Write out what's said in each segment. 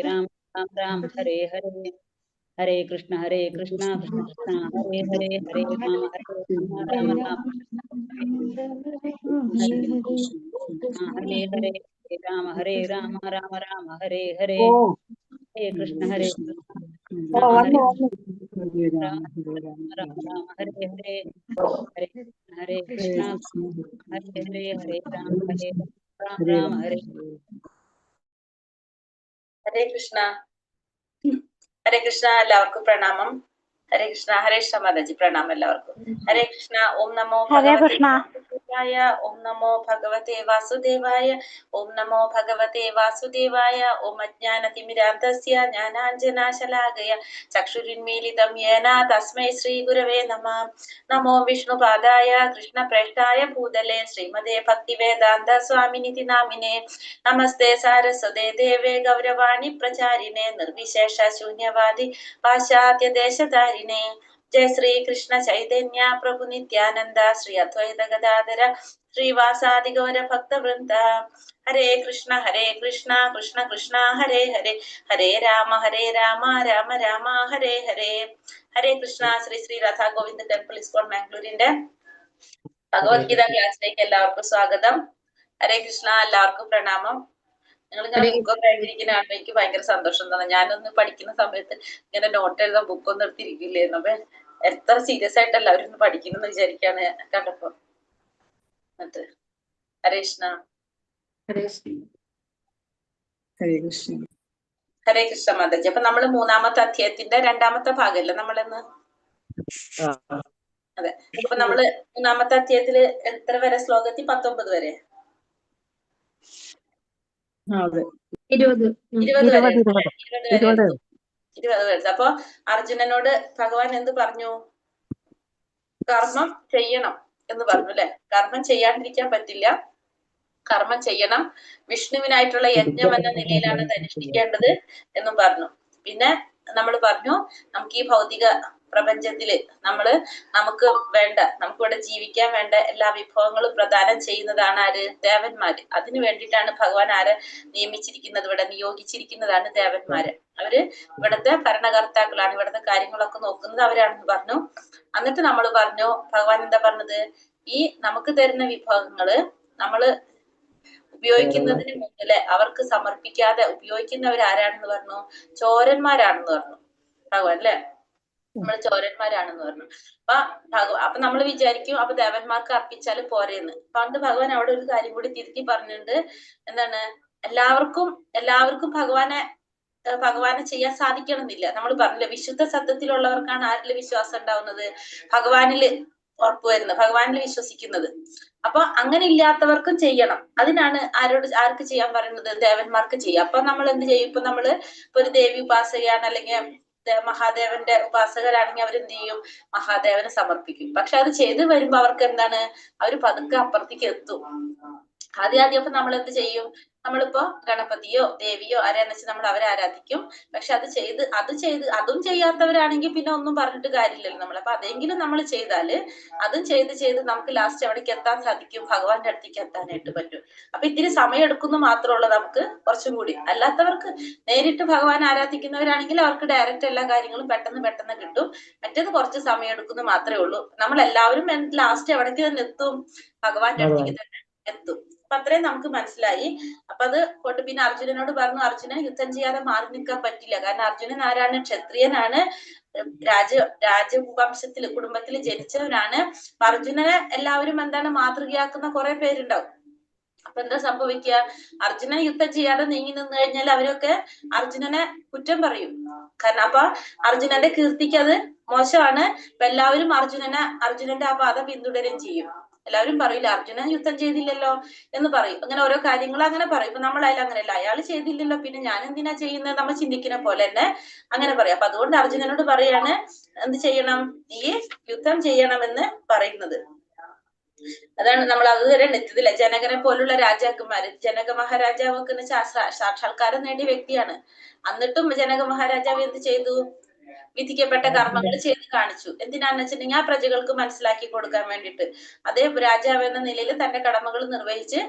राम राम राम हरे हरे, हरे कृष्ण कृष्ण कृष्ण हरे हरे, हरे राम राम राम हरे हरे, हरे राम राम राम हरे हरे, हरे कृष्ण हरे राम राम हरे हरे, हरे कृष्ण हरे हरे, हरे राम राम हरे ഹരേ കൃഷ്ണ. ഹരേ കൃഷ്ണ. എല്ലാവർക്കും പ്രണാമം. ഹരേ കൃഷ്ണ. ഹരേ കൃഷ്ണ മാതാജി, പ്രണാമം എല്ലാവർക്കും. ഹരേ കൃഷ്ണ. ഓം നമോ ഭഗവതേ വാസുദേവായ, ഓം നമോ ഭഗവതേ വാസുദേവായ, ഓം നമോ ഭഗവതേ വാസുദേവായ. ഓം അജ്ഞാനതിമിരാന്തസ്യ ജ്ഞാനാഞ്ജനാശലാകയ ചക്ഷുരുന്മീലിതം യേന തസ്മൈ ശ്രീ ഗുരവേ നമഃ. നമോ വിഷ്ണുപാദായ കൃഷ്ണപ്രേഷ്ഠായ ഭൂതലേ ശ്രീമതേ ഭക്തിവേദാന്ത സ്വാമിനിധി നാമിനേ. നമസ്തേ സാരസ്വതേ ദേവേ ഗൗരവാണി പ്രചാരിണേ നിർവിശേഷ ശൂന്യവാദി പാശ്ചാത്യ ദേശധാരിണേ. ജയ ശ്രീ കൃഷ്ണ ചൈതന്യ പ്രഭു നിത്യാനന്ദ ശ്രീ അദ്വൈത ഗദാധര ശ്രീവാസാദി ഗൗര ഭക്തവൃന്ദ. ഹരേ കൃഷ്ണ കൃഷ്ണ കൃഷ്ണ ഹരേ ഹരേ, ഹരേ രാമ രാമ രാമ ഹരേ ഹരേ. ഹരേ കൃഷ്ണ. ശ്രീ ശ്രീ രാധാ ഗോവിന്ദ് ടെമ്പിൾ ഇസ്കോൺ മാംഗ്ലൂരിന്റെ ഭഗവത്ഗീത ക്ലാസ്സിലേക്ക് എല്ലാവർക്കും സ്വാഗതം. ഹരേ കൃഷ്ണ. എല്ലാവർക്കും പ്രണാമം. നിങ്ങൾ ഇങ്ങനെ ബുക്കൊക്കെ എഴുതിയിരിക്കുന്ന കാണുമ്പോൾ എനിക്ക് ഭയങ്കര സന്തോഷം തന്നെ. ഞാനൊന്ന് പഠിക്കുന്ന സമയത്ത് ഇങ്ങനെ നോട്ട് എഴുതാൻ ബുക്കൊന്നും എടുത്തിരിക്കില്ലായിരുന്നു. അപ്പൊ എത്ര സീരിയസ് ആയിട്ട് എല്ലാവരും ഒന്ന് പഠിക്കുന്നു വിചാരിക്കാണ് കണ്ടപ്പോ. എന്നിട്ട് ഹരേ കൃഷ്ണ. ഹരേ കൃഷ്ണ മാതാജി. അപ്പൊ നമ്മള് മൂന്നാമത്തെ അധ്യായത്തിന്റെ രണ്ടാമത്തെ ഭാഗമല്ലേ നമ്മളിന്ന്? അതെ. അപ്പൊ നമ്മള് മൂന്നാമത്തെ അധ്യായത്തില് എത്ര വരെ? ശ്ലോകത്തിൽ 19 വരെ, 20 വരെ. അപ്പൊ അർജുനനോട് ഭഗവാൻ എന്ത് പറഞ്ഞു? കർമ്മം ചെയ്യണം എന്ന് പറഞ്ഞു അല്ലെ. കർമ്മം ചെയ്യാണ്ടിരിക്കാൻ പറ്റില്ല, കർമ്മം ചെയ്യണം. വിഷ്ണുവിനായിട്ടുള്ള യജ്ഞം എന്ന നിലയിലാണ് അത് അനുഷ്ഠിക്കേണ്ടത് എന്നും പറഞ്ഞു. പിന്നെ നമ്മൾ പറഞ്ഞു, നമുക്ക് ഈ ഭൗതിക പ്രപഞ്ചത്തില് നമുക്ക് വേണ്ട, നമുക്കിവിടെ ജീവിക്കാൻ വേണ്ട എല്ലാ വിഭവങ്ങളും പ്രദാനം ചെയ്യുന്നതാണ് ആര്? ദേവന്മാര്. അതിനു വേണ്ടിയിട്ടാണ് ഭഗവാൻ ആരെ നിയമിച്ചിരിക്കുന്നത്, ഇവിടെ നിയോഗിച്ചിരിക്കുന്നതാണ് ദേവന്മാര്. അവര് ഇവിടുത്തെ ഭരണകർത്താക്കളാണ്, ഇവിടുത്തെ കാര്യങ്ങളൊക്കെ നോക്കുന്നത് അവരാണെന്ന് പറഞ്ഞു. എന്നിട്ട് നമ്മൾ പറഞ്ഞു, ഭഗവാൻ എന്താ പറഞ്ഞത്? ഈ നമുക്ക് തരുന്ന വിഭവങ്ങള് നമ്മള് ഉപയോഗിക്കുന്നതിന് മുന്നില് അവർക്ക് സമർപ്പിക്കാതെ ഉപയോഗിക്കുന്നവർ ആരാണെന്ന് പറഞ്ഞു? ചോരന്മാരാണെന്ന് പറഞ്ഞു ഭഗവാൻ അല്ലെ. നമ്മൾ ചോരന്മാരാണെന്ന് പറഞ്ഞു. അപ്പൊ നമ്മൾ വിചാരിക്കും അപ്പൊ ദേവന്മാർക്ക് അർപ്പിച്ചാല് പോരെന്ന്. പണ്ട് ഭഗവാൻ അവിടെ ഒരു കാര്യം കൂടി തിരുത്തി പറഞ്ഞിട്ടുണ്ട്. എന്താണ്? എല്ലാവർക്കും ഭഗവാനെ ചെയ്യാൻ സാധിക്കണമെന്നില്ല. നമ്മൾ പറഞ്ഞില്ല, വിശുദ്ധ സത്യത്തിലുള്ളവർക്കാണ് ആരില് വിശ്വാസം ഉണ്ടാവുന്നത്? ഭഗവാനില് ഉറപ്പ് വരുന്നത്, ഭഗവാനിൽ വിശ്വസിക്കുന്നത്. അപ്പൊ അങ്ങനെ ഇല്ലാത്തവർക്കും ചെയ്യണം. അതിനാണ് ആർക്ക് ചെയ്യാൻ പറയുന്നത്? ദേവന്മാർക്ക് ചെയ്യാം. അപ്പൊ നമ്മൾ എന്ത് ചെയ്യും? ഇപ്പൊ ഒരു ദേവി ഉപാസകയാണ്, അല്ലെങ്കിൽ മഹാദേവന്റെ ഉപാസകരാണെങ്കിൽ അവരെന്ത് ചെയ്യും? മഹാദേവനെ സമർപ്പിക്കും. പക്ഷെ അത് ചെയ്ത് വരുമ്പോ അവർക്ക് എന്താണ്? അവര് പതുക്കെ അപ്പുറത്തേക്ക് എത്തും. ആദ്യം അപ്പൊ നമ്മൾ എന്ത് ചെയ്യും? നമ്മളിപ്പോ ഗണപതിയോ ദേവിയോ ആരാന്ന് വെച്ചാൽ നമ്മൾ അവരെ ആരാധിക്കും. പക്ഷെ അതും ചെയ്യാത്തവരാണെങ്കിൽ പിന്നെ ഒന്നും പറഞ്ഞിട്ട് കാര്യമില്ലല്ലോ നമ്മൾ. അപ്പൊ അതെങ്കിലും നമ്മൾ ചെയ്താല് അതും ചെയ്ത് നമുക്ക് ലാസ്റ്റ് എവിടേക്ക് എത്താൻ സാധിക്കും? ഭഗവാന്റെ അടുത്തേക്ക് എത്താനായിട്ട് പറ്റും. അപ്പൊ ഇത്തിരി സമയം എടുക്കുന്നു മാത്രമുള്ള നമുക്ക് കുറച്ചും കൂടി. അല്ലാത്തവർക്ക് നേരിട്ട് ഭഗവാൻ ആരാധിക്കുന്നവരാണെങ്കിൽ അവർക്ക് ഡയറക്റ്റ് എല്ലാ കാര്യങ്ങളും പെട്ടെന്ന് കിട്ടും. മറ്റേത് കുറച്ച് സമയം എടുക്കുന്നു മാത്രമേ ഉള്ളൂ. നമ്മൾ എല്ലാവരും ലാസ്റ്റ് എവിടേക്ക് തന്നെ എത്തും? ഭഗവാന്റെ അടുത്തേക്ക് തന്നെ എത്തും. അപ്പൊ അത്രയും നമുക്ക് മനസ്സിലായി. അപ്പൊ അത് കൊണ്ട് പിന്നെ അർജുനനോട് പറഞ്ഞു, അർജുനൻ യുദ്ധം ചെയ്യാതെ മാറി നിൽക്കാൻ പറ്റില്ല. കാരണം അർജുനൻ ആരാണ്? ക്ഷത്രിയനാണ്, രാജവംശത്തില് കുടുംബത്തിൽ ജനിച്ചവനാണ്. അർജുനനെ എല്ലാവരും എന്താണ് മാതൃകയാക്കുന്ന കുറെ പേരുണ്ടാവും. അപ്പൊ എന്താ സംഭവിക്കുക? അർജുനൻ യുദ്ധം ചെയ്യാതെ നീങ്ങി നിന്ന് കഴിഞ്ഞാൽ അവരൊക്കെ അർജുനനെ കുറ്റം പറയും. കാരണം അപ്പൊ അർജുനന്റെ കീർത്തിക്ക് അത് മോശമാണ്. അപ്പൊ എല്ലാവരും അർജുനന്റെ ആ പാത പിന്തുടരുകയും ചെയ്യും. എല്ലാവരും പറയില്ല, അർജുനൻ യുദ്ധം ചെയ്തില്ലല്ലോ എന്ന് പറയും. അങ്ങനെ ഓരോ കാര്യങ്ങൾ അങ്ങനെ പറയും. ഇപ്പൊ നമ്മളായാലും അങ്ങനെയല്ല, അയാൾ ചെയ്തില്ലല്ലോ പിന്നെ ഞാൻ എന്തിനാ ചെയ്യുന്നത്, നമ്മൾ ചിന്തിക്കുന്ന പോലെ തന്നെ അങ്ങനെ പറയും. അപ്പൊ അതുകൊണ്ട് അർജുനനോട് പറയാണ്, എന്ത് ചെയ്യണം? ഈ യുദ്ധം ചെയ്യണമെന്ന് പറയുന്നത്. അതാണ് നമ്മൾ അതുവരെ എത്തിയതില്ല. ജനകനെ പോലുള്ള രാജാക്കന്മാര്, ജനക മഹാരാജാവൊക്കെ സാക്ഷാത്കാരം നേടിയ വ്യക്തിയാണ്. എന്നിട്ടും ജനക മഹാരാജാവ് എന്ത് ചെയ്തു? വിധിക്കപ്പെട്ട കർമ്മങ്ങൾ ചെയ്ത് കാണിച്ചു. എന്തിനാന്ന് വെച്ചിട്ടുണ്ടെങ്കിൽ ആ പ്രജകൾക്ക് മനസ്സിലാക്കി കൊടുക്കാൻ വേണ്ടിയിട്ട്. അതേ രാജാവ് എന്ന നിലയിൽ തന്റെ കടമകൾ നിർവഹിച്ച്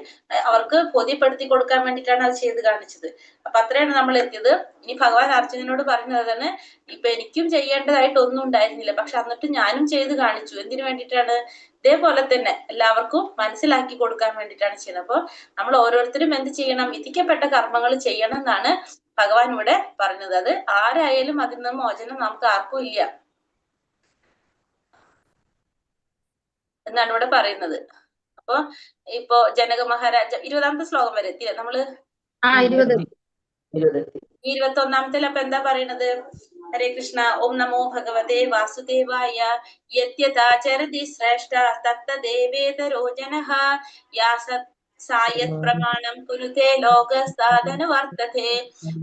അവർക്ക് ബോധ്യപ്പെടുത്തി കൊടുക്കാൻ വേണ്ടിയിട്ടാണ് അത് ചെയ്ത് കാണിച്ചത്. അപ്പൊ അത്രയാണ് നമ്മൾ എത്തിയത്. ഇനി ഭഗവാൻ അർജുനനോട് പറഞ്ഞതാണ്, ഇപ്പൊ എനിക്കും ചെയ്യേണ്ടതായിട്ട് ഒന്നും ഉണ്ടായിരുന്നില്ല, പക്ഷെ എന്നിട്ട് ഞാനും ചെയ്ത് കാണിച്ചു. എന്തിനു വേണ്ടിയിട്ടാണ്? ഇതേപോലെ തന്നെ എല്ലാവർക്കും മനസ്സിലാക്കി കൊടുക്കാൻ വേണ്ടിയിട്ടാണ് ചെയ്യുന്നത്. അപ്പൊ നമ്മൾ ഓരോരുത്തരും എന്ത് ചെയ്യണം? വിധിക്കപ്പെട്ട കർമ്മങ്ങൾ ചെയ്യണം എന്നാണ് ഭഗവാൻ ഇവിടെ പറഞ്ഞത്. അത് ആരായാലും അതിൽ നിന്ന് മോചനം നമുക്ക് ആർക്കും ഇല്ല എന്നാണ് ഇവിടെ പറയുന്നത്. അപ്പൊ ഇപ്പൊ ജനക മഹാരാജ 20ാമത്തെ ശ്ലോകം വരെ എത്തിയ നമ്മള് 21ാമത്തിൽ അപ്പൊ എന്താ പറയണത്? ഹരേ കൃഷ്ണ. ഓം നമോ ഭഗവതേ വാസുദേവായ. യത്യതാചരതി ശ്രേഷ്ഠ തത്തദേവേതരോ ജനഃ സായത് പ്രമാണം കുരുതേ ലോകസാധന വർത്തതേ.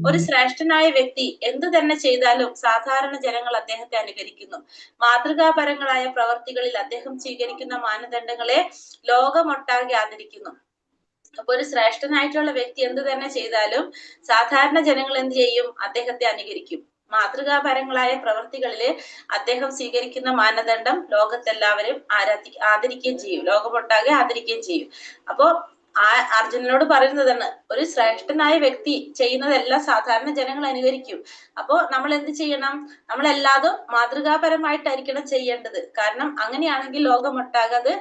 ഒരു ശ്രേഷ്ഠനായ വ്യക്തി എന്തു തന്നെ ചെയ്താലും സാധാരണ ജനങ്ങൾ അദ്ദേഹത്തെ അനുകരിക്കുന്നു. മാതൃകാപരങ്ങളായ പ്രവർത്തികളിൽ അദ്ദേഹം സ്വീകരിക്കുന്ന മാനദണ്ഡങ്ങളെ ലോകമൊട്ടാകെ ആദരിക്കുന്നു. അപ്പൊ ഒരു ശ്രേഷ്ഠനായിട്ടുള്ള വ്യക്തി എന്ത് തന്നെ ചെയ്താലും സാധാരണ ജനങ്ങൾ എന്ത് ചെയ്യും? അദ്ദേഹത്തെ അനുകരിക്കും. മാതൃകാപരങ്ങളായ പ്രവൃത്തികളില് അദ്ദേഹം സ്വീകരിക്കുന്ന മാനദണ്ഡം ലോകത്തെല്ലാവരും ആദരിക്കുകയും ചെയ്യും, ലോകമൊട്ടാകെ ആദരിക്കുകയും ചെയ്യും. അപ്പോ അർജുനനോട് പറയുന്നതാണ്, ഒരു ശ്രേഷ്ഠനായ വ്യക്തി ചെയ്യുന്നതെല്ലാം സാധാരണ ജനങ്ങൾ അനുകരിക്കും. അപ്പോ നമ്മൾ എന്ത് ചെയ്യണം? നമ്മളെല്ലാതും മാതൃകാപരമായിട്ടായിരിക്കണം ചെയ്യേണ്ടത്. കാരണം അങ്ങനെയാണെങ്കിൽ ലോകമൊട്ടാകെ അത്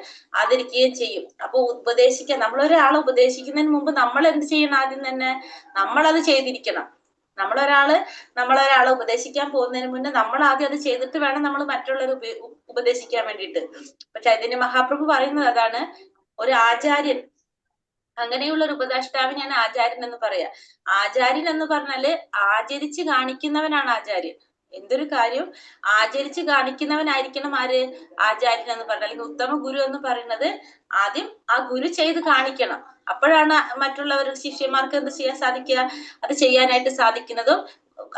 ആദരിക്കുകയും ചെയ്യും. അപ്പൊ ഉപദേശിക്കാൻ, നമ്മളൊരാളെ ഉപദേശിക്കുന്നതിന് മുമ്പ് നമ്മൾ എന്ത് ചെയ്യണം? ആദ്യം തന്നെ നമ്മളത് ചെയ്തിരിക്കണം. നമ്മളൊരാളെ ഉപദേശിക്കാൻ പോകുന്നതിന് മുന്നേ നമ്മൾ ആദ്യം അത് ചെയ്തിട്ട് വേണം നമ്മൾ മറ്റുള്ളവരെ ഉപദേശിക്കാൻ വേണ്ടിയിട്ട്. അപ്പൊ ചൈതന്യ മഹാപ്രഭു പറയുന്നത് അതാണ്, ഒരു ആചാര്യൻ, അങ്ങനെയുള്ള ഒരു ഉപദേഷ്ടാവിനെയാണ് ആചാര്യൻ എന്ന് പറയാ. ആചാര്യൻ എന്ന് പറഞ്ഞാല് ആചരിച്ച് കാണിക്കുന്നവനാണ് ആചാര്യൻ. എന്തൊരു കാര്യം ആചരിച്ച് കാണിക്കുന്നവനായിരിക്കണം ആര്? ആചാര്യൻ എന്ന് പറഞ്ഞാൽ, അല്ലെങ്കിൽ ഉത്തമ ഗുരു എന്ന് പറയുന്നത് ആദ്യം ആ ഗുരു ചെയ്ത് കാണിക്കണം. അപ്പോഴാണ് മറ്റുള്ളവർ ശിഷ്യന്മാർക്ക് എന്ത് ചെയ്യാൻ സാധിക്കുക? അത് ചെയ്യാനായിട്ട് സാധിക്കുന്നതും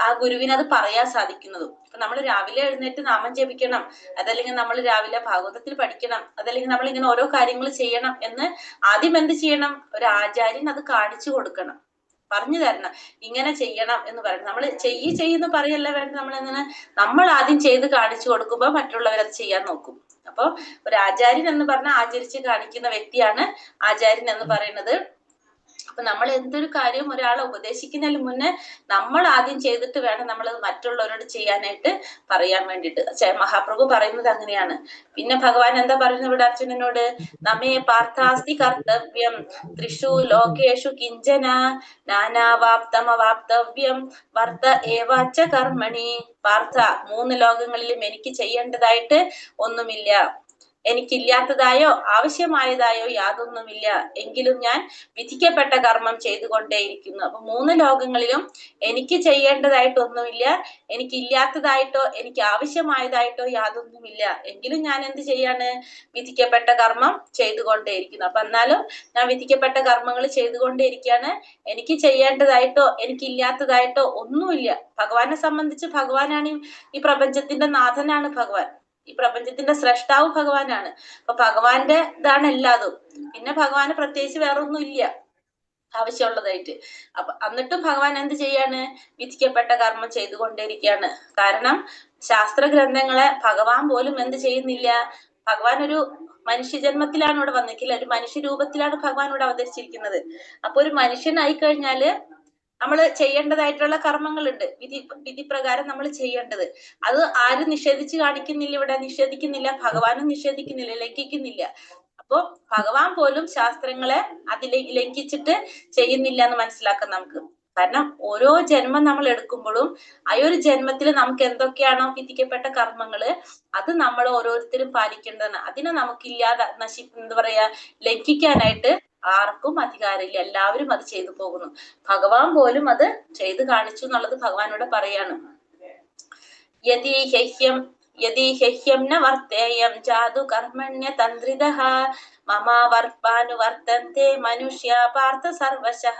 ആ ഗുരുവിന് അത് പറയാൻ സാധിക്കുന്നതും. ഇപ്പൊ നമ്മൾ രാവിലെ എഴുന്നേറ്റ് നാമം ജപിക്കണം, അതല്ലെങ്കിൽ നമ്മൾ രാവിലെ ഭാഗവതത്തിൽ പഠിക്കണം, അതല്ലെങ്കിൽ നമ്മൾ ഇങ്ങനെ ഓരോ കാര്യങ്ങൾ ചെയ്യണം എന്ന് ആദ്യം എന്ത് ചെയ്യണം? ഒരു ആചാര്യൻ അത് കാണിച്ചു കൊടുക്കണം, പറഞ്ഞു തരണം. ഇങ്ങനെ ചെയ്യണം എന്ന് പറയണം. നമ്മൾ ചെയ്യുന്ന പറയല്ല വേണ്ട, നമ്മൾ ആദ്യം ചെയ്ത് കാണിച്ചു കൊടുക്കുമ്പോൾ മറ്റുള്ളവരത് ചെയ്യാൻ നോക്കും. അപ്പൊ ഒരു ആചാര്യൻ എന്ന് പറഞ്ഞാൽ ആചരിച്ച് കാണിക്കുന്ന വ്യക്തിയാണ് ആചാര്യൻ എന്ന് പറയുന്നത്. അപ്പൊ നമ്മൾ എന്തൊരു കാര്യവും ഒരാളെ ഉപദേശിക്കുന്നതിന് മുന്നേ നമ്മൾ ആദ്യം ചെയ്തിട്ട് വേണം നമ്മൾ മറ്റുള്ളവരോട് ചെയ്യാനായിട്ട് പറയാൻ വേണ്ടിയിട്ട്. മഹാപ്രഭു പറയുന്നത് അങ്ങനെയാണ്. പിന്നെ ഭഗവാൻ എന്താ പറയുന്നത് ഇവിടെ അർജുനനോട്? നമേ പാർത്ഥാസ്തി കർത്തവ്യം ത്രിഷു ലോകേഷു കിഞ്ചന നാനാവാപ്തമവാപ്തവ്യം വർത്ത ഏവാച്ച കർമ്മണി. പാർത്ഥ, 3 ലോകങ്ങളിലും എനിക്ക് ചെയ്യേണ്ടതായിട്ട് ഒന്നുമില്ല, എനിക്കില്ലാത്തതായോ ആവശ്യമായതായോ യാതൊന്നുമില്ല, എങ്കിലും ഞാൻ വിധിക്കപ്പെട്ട കർമ്മം ചെയ്തുകൊണ്ടേയിരിക്കുന്നു. അപ്പൊ 3 ലോകങ്ങളിലും എനിക്ക് ചെയ്യേണ്ടതായിട്ടൊന്നുമില്ല, എനിക്കില്ലാത്തതായിട്ടോ എനിക്ക് ആവശ്യമായതായിട്ടോ യാതൊന്നുമില്ല, എങ്കിലും ഞാൻ എന്ത് ചെയ്യാണ്? വിധിക്കപ്പെട്ട കർമ്മം ചെയ്തുകൊണ്ടേയിരിക്കുന്നു. അപ്പൊ എന്നാലും ഞാൻ വിധിക്കപ്പെട്ട കർമ്മങ്ങൾ ചെയ്തുകൊണ്ടേയിരിക്കുകയാണ്. എനിക്ക് ചെയ്യേണ്ടതായിട്ടോ എനിക്കില്ലാത്തതായിട്ടോ ഒന്നുമില്ല. ഭഗവാനെ സംബന്ധിച്ച് ഭഗവാനാണ് ഈ പ്രപഞ്ചത്തിന്റെ നാഥനാണ് ഭഗവാൻ. ഈ പ്രപഞ്ചത്തിന്റെ സ്രഷ്ടാവ് ഭഗവാനാണ്. അപ്പൊ ഭഗവാന്റെ ഇതാണ് എല്ലാതും. പിന്നെ ഭഗവാന് പ്രത്യേകിച്ച് വേറെ ഒന്നും ഇല്ല ആവശ്യമുള്ളതായിട്ട്. അപ്പൊ എന്നിട്ടും ഭഗവാൻ എന്ത് ചെയ്യാണ്? വിധിക്കപ്പെട്ട കർമ്മം ചെയ്തുകൊണ്ടേയിരിക്കുകയാണ്. കാരണം ശാസ്ത്ര ഗ്രന്ഥങ്ങളെ ഭഗവാൻ പോലും എന്ത് ചെയ്യുന്നില്ല? ഭഗവാൻ ഒരു മനുഷ്യജന്മത്തിലാണ് ഇവിടെ വന്നിട്ടില്ല, ഒരു മനുഷ്യ രൂപത്തിലാണ് ഭഗവാൻ ഇവിടെ അവതരിച്ചിരിക്കുന്നത്. അപ്പൊ ഒരു മനുഷ്യനായി കഴിഞ്ഞാല് നമ്മൾ ചെയ്യേണ്ടതായിട്ടുള്ള കർമ്മങ്ങളുണ്ട്, വിധി പ്രകാരം നമ്മൾ ചെയ്യേണ്ടത്. അത് ആരും നിഷേധിച്ച് കാണിക്കുന്നില്ല, ഇവിടെ നിഷേധിക്കുന്നില്ല, ഭഗവാനും നിഷേധിക്കുന്നില്ല, ലംഘിക്കുന്നില്ല. അപ്പൊ ഭഗവാൻ പോലും ശാസ്ത്രങ്ങളെ ലംഘിച്ചിട്ട് ചെയ്യുന്നില്ല എന്ന് മനസ്സിലാക്കാം നമുക്ക്. കാരണം ഓരോ ജന്മം നമ്മൾ എടുക്കുമ്പോഴും ആ ഒരു ജന്മത്തിൽ നമുക്ക് എന്തൊക്കെയാണോ വിധിക്കപ്പെട്ട കർമ്മങ്ങള് അത് നമ്മൾ ഓരോരുത്തരും പാലിക്കേണ്ടതാണ്. അതിനെ നമുക്കില്ലാതെ എന്താ പറയാ, ലംഘിക്കാനായിട്ട് ആർക്കും അധികാരമില്ല. എല്ലാവരും അത് ചെയ്തു പോകുന്നു. ഭഗവാൻ പോലും അത് ചെയ്ത് കാണിച്ചു എന്നുള്ളത് ഭഗവാനോട് പറയാണ്. യദി ഹ്യഹ്യം ന വർത്തേയം ജാതു കർമ്മണ്യ തന്ത്രിതഃ മമാവർപ്പാനുവർത്തന്തെ മനുഷ്യ പാർത്ഥ സർവശഃ.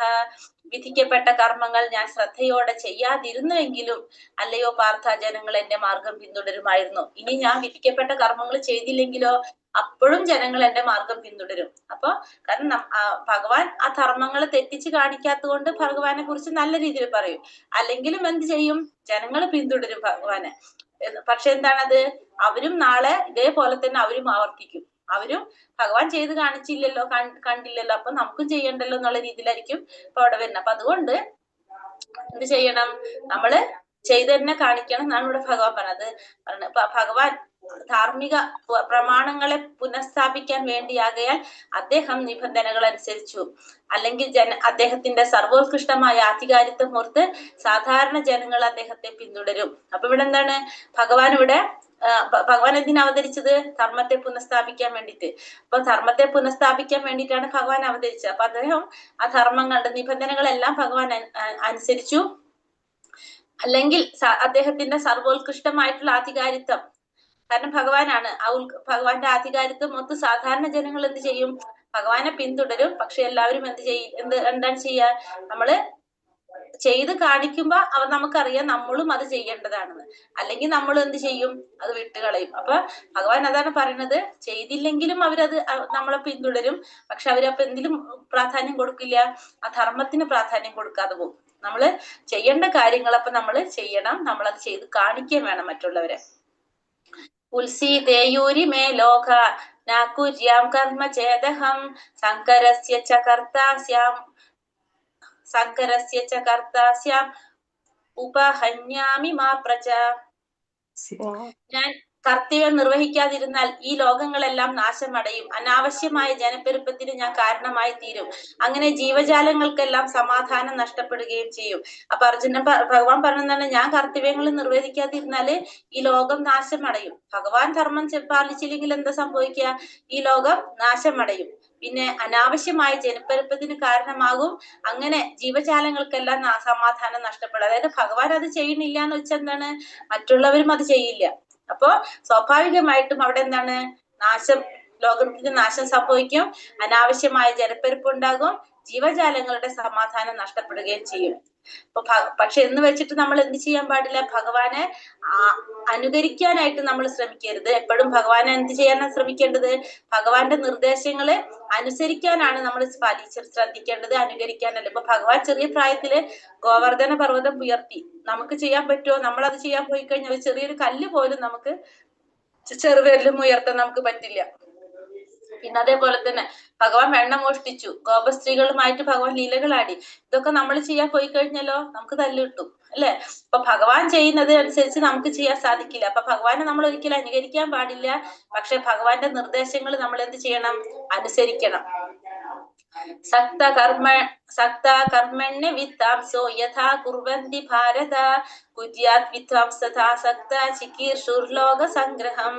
വിധിക്കപ്പെട്ട കർമ്മങ്ങൾ ഞാൻ ശ്രദ്ധയോടെ ചെയ്യാതിരുന്നുവെങ്കിലും അല്ലയോ പാർത്ഥ, ജനങ്ങൾ എന്റെ മാർഗം പിന്തുടരുമായിരുന്നു. ഇനി ഞാൻ വിധിക്കപ്പെട്ട കർമ്മങ്ങൾ ചെയ്തില്ലെങ്കിലോ അപ്പോഴും ജനങ്ങൾ എന്റെ മാർഗം പിന്തുടരും. അപ്പൊ കാരണം ഭഗവാൻ ആ ധർമ്മങ്ങൾ തെറ്റിച്ച് കാണിക്കാത്തത് കൊണ്ട് ഭഗവാനെ കുറിച്ച് നല്ല രീതിയിൽ പറയും. അല്ലെങ്കിലും എന്ത് ചെയ്യും, ജനങ്ങൾ പിന്തുടരും ഭഗവാനെ. പക്ഷെ എന്താണത്, അവരും നാളെ ഇതേപോലെ തന്നെ അവരും ആവർത്തിക്കും. അവരും ഭഗവാൻ ചെയ്ത് കാണിച്ചില്ലല്ലോ, കണ്ടില്ലല്ലോ, അപ്പൊ നമുക്കും ചെയ്യണ്ടല്ലോ എന്നുള്ള രീതിയിലായിരിക്കും ഇപ്പൊ അവിടെ വരുന്നത്. അപ്പൊ അതുകൊണ്ട് എന്ത് ചെയ്യണം, നമ്മള് ചെയ്ത് തന്നെ കാണിക്കണം എന്നാണ് ഇവിടെ ഭഗവാൻ പറഞ്ഞത്. ഭഗവാൻ ധാർമ്മിക പ്രമാണങ്ങളെ പുനഃസ്ഥാപിക്കാൻ വേണ്ടിയാകയാൽ അദ്ദേഹം നിബന്ധനകൾ അനുസരിച്ചു. അല്ലെങ്കിൽ അദ്ദേഹത്തിന്റെ സർവോത്കൃഷ്ടമായ ആധികാരിത്വം ഓർത്ത് സാധാരണ ജനങ്ങൾ അദ്ദേഹത്തെ പിന്തുടരും. അപ്പൊ ഇവിടെ എന്താണ്, ഭഗവാൻ എന്തിനാ അവതരിച്ചത്, ധർമ്മത്തെ പുനഃസ്ഥാപിക്കാൻ വേണ്ടിയിട്ട്. അപ്പൊ ധർമ്മത്തെ പുനഃസ്ഥാപിക്കാൻ വേണ്ടിയിട്ടാണ് ഭഗവാൻ അവതരിച്ചത്. അപ്പൊ അദ്ദേഹം ആ ധർമ്മങ്ങളുടെ നിബന്ധനകളെല്ലാം ഭഗവാൻ അനുസരിച്ചു. അല്ലെങ്കിൽ അദ്ദേഹത്തിന്റെ സർവോത്കൃഷ്ടമായിട്ടുള്ള ആധികാരിത്വം, കാരണം ഭഗവാനാണ്, ഭഗവാന്റെ ആധികാരിത്വം മൊത്ത സാധാരണ ജനങ്ങൾ എന്ത് ചെയ്യും, ഭഗവാനെ പിന്തുടരും. പക്ഷെ എല്ലാവരും എന്താണ് ചെയ്യുക, നമ്മള് ചെയ്ത് കാണിക്കുമ്പോ നമുക്കറിയാം നമ്മളും അത് ചെയ്യേണ്ടതാണെന്ന്. അല്ലെങ്കിൽ നമ്മൾ എന്ത് ചെയ്യും, അത് വിട്ടുകളയും. അപ്പൊ ഭഗവാൻ അതാണ് പറയുന്നത്, ചെയ്തില്ലെങ്കിലും അവരത് നമ്മളെ പിന്തുടരും. പക്ഷെ അവരപ്പൊ എന്തിലും പ്രാധാന്യം കൊടുക്കില്ല, ആ ധർമ്മത്തിന് പ്രാധാന്യം കൊടുക്കാതെ പോകും. നമ്മള് ചെയ്യേണ്ട കാര്യങ്ങളപ്പൊ നമ്മൾ ചെയ്യണം, നമ്മളത് ചെയ്ത് കാണിക്കാൻ വേണം മറ്റുള്ളവരെ. ഉത്സീതേയൂരി മേ ലോക നാകുര്യാം കർമ്മ ചേദഹം ശങ്കരസ്യ ച കർത്താസ്യാം ഉപഹന്യാമി മാ പ്രജ. ഞാൻ കർത്തവ്യം നിർവഹിക്കാതിരുന്നാൽ ഈ ലോകങ്ങളെല്ലാം നാശമടയും, അനാവശ്യമായ ജനപ്പെരുപ്പത്തിന് ഞാൻ കാരണമായി തീരും. അങ്ങനെ ജീവജാലങ്ങൾക്കെല്ലാം സമാധാനം നഷ്ടപ്പെടുകയും ചെയ്യും. അപ്പൊ ഭഗവാൻ പറഞ്ഞതാണ്, ഞാൻ കർത്തവ്യങ്ങൾ നിർവഹിക്കാതിരുന്നാല് ഈ ലോകം നാശമടയും. ഭഗവാൻ ധർമ്മം പാലിച്ചില്ലെങ്കിൽ എന്താ സംഭവിക്കുക, ഈ ലോകം നാശമടയും. പിന്നെ അനാവശ്യമായ ജനപ്പെരുപ്പത്തിന് കാരണമാകും. അങ്ങനെ ജീവജാലങ്ങൾക്കെല്ലാം സമാധാനം നഷ്ടപ്പെടും. അതായത് ഭഗവാൻ അത് ചെയ്യണില്ല എന്ന് വെച്ചാൽ എന്താണ്, മറ്റുള്ളവരും അത് ചെയ്യില്ല. അപ്പോ സ്വാഭാവികമായിട്ടും അവിടെ എന്താണ്, ലോകത്തിന് നാശം സംഭവിക്കും, അനാവശ്യമായ ജനപ്പെരുപ്പം ഉണ്ടാകും, ജീവജാലങ്ങളുടെ സമാധാനം നഷ്ടപ്പെടുകയും ചെയ്യും. പക്ഷെ എന്ന് വെച്ചിട്ട് നമ്മൾ എന്ത് ചെയ്യാൻ പാടില്ല, ഭഗവാനെ അനുകരിക്കാനായിട്ട് നമ്മൾ ശ്രമിക്കരുത്. എപ്പോഴും ഭഗവാനെ എന്ത് ചെയ്യാനാണ് ശ്രമിക്കേണ്ടത്, ഭഗവാന്റെ നിർദ്ദേശങ്ങളെ അനുസരിക്കാനാണ് നമ്മൾ ശ്രദ്ധിക്കേണ്ടത്, അനുകരിക്കാനല്ല. ഇപ്പൊ ഭഗവാൻ ചെറിയ പ്രായത്തില് ഗോവർദ്ധന പർവ്വതം ഉയർത്തി, നമുക്ക് ചെയ്യാൻ പറ്റുമോ, നമ്മളത് ചെയ്യാൻ പോയി കഴിഞ്ഞാൽ ഒരു ചെറിയൊരു കല്ല് പോലും നമുക്ക് ചെറുവിരലും ഉയർത്താൻ നമുക്ക് പറ്റില്ല. പിന്നെ അതേപോലെ തന്നെ ഭഗവാൻ വെണ്ണ മോഷ്ടിച്ചു, ഗോപസ്ത്രീകളുമായിട്ട് ഭഗവാൻ ലീലകളാടി. ഇതൊക്കെ നമ്മൾ ചെയ്യാൻ പോയി കഴിഞ്ഞാലോ നമുക്ക് തല്ല് കിട്ടും, അല്ലെ? അപ്പൊ ഭഗവാൻ ചെയ്യുന്നത് അനുസരിച്ച് നമുക്ക് ചെയ്യാൻ സാധിക്കില്ല. അപ്പൊ ഭഗവാനെ നമ്മൾ ഒരിക്കലും അനുകരിക്കാൻ പാടില്ല. പക്ഷെ ഭഗവാന്റെ നിർദ്ദേശങ്ങൾ നമ്മൾ എന്ത് ചെയ്യണം, അനുസരിക്കണം. സക്ത കർമ്മണ്യ വിദ്വാംസോ യഥാ കുർവന്തി ഭാരത കുര്യാത് വിദ്വാംസതാ സക്ത ചികീർഷുർലോക സംഗ്രഹം.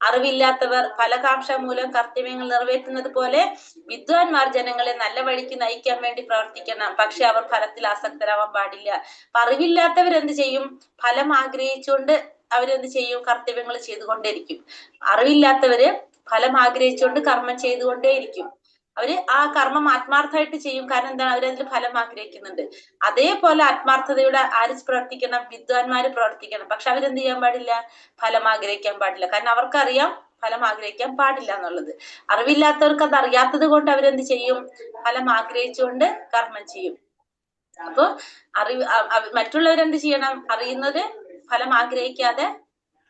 അറിവില്ലാത്തവർ ഫലകാംക്ഷ മൂലം കർത്തവ്യങ്ങൾ നിറവേറ്റുന്നത് പോലെ വിദ്വാൻമാർ ജനങ്ങളെ നല്ല വഴിക്ക് നയിക്കാൻ വേണ്ടി പ്രവർത്തിക്കണം. പക്ഷെ അവർ ഫലത്തിൽ ആസക്തരാവാൻ പാടില്ല. അറിവില്ലാത്തവർ എന്ത് ചെയ്യും, ഫലം ആഗ്രഹിച്ചുകൊണ്ട് അവരെന്ത് ചെയ്യും, കർത്തവ്യങ്ങൾ ചെയ്തുകൊണ്ടേയിരിക്കും. അറിവില്ലാത്തവര് ഫലം ആഗ്രഹിച്ചുകൊണ്ട് കർമ്മം ചെയ്തുകൊണ്ടേയിരിക്കും. അവര് ആ കർമ്മം ആത്മാർത്ഥമായിട്ട് ചെയ്യും. കാരണം എന്താണ്, അവരതിൽ ഫലം ആഗ്രഹിക്കുന്നുണ്ട്. അതേപോലെ ആത്മാർത്ഥതയോടെ ആര് പ്രവർത്തിക്കണം, വിദ്വാൻമാര് പ്രവർത്തിക്കണം. പക്ഷെ അവരെന്ത് ചെയ്യാൻ പാടില്ല, ഫലം ആഗ്രഹിക്കാൻ പാടില്ല. കാരണം അവർക്കറിയാം ഫലം ആഗ്രഹിക്കാൻ പാടില്ല എന്നുള്ളത്. അറിവില്ലാത്തവർക്ക് അത് അറിയാത്തത് കൊണ്ട് അവരെന്ത് ചെയ്യും, ഫലം ആഗ്രഹിച്ചുകൊണ്ട് കർമ്മം ചെയ്യും. അപ്പൊ മറ്റുള്ളവരെന്ത് ചെയ്യണം, അറിയുന്നത് ഫലം ആഗ്രഹിക്കാതെ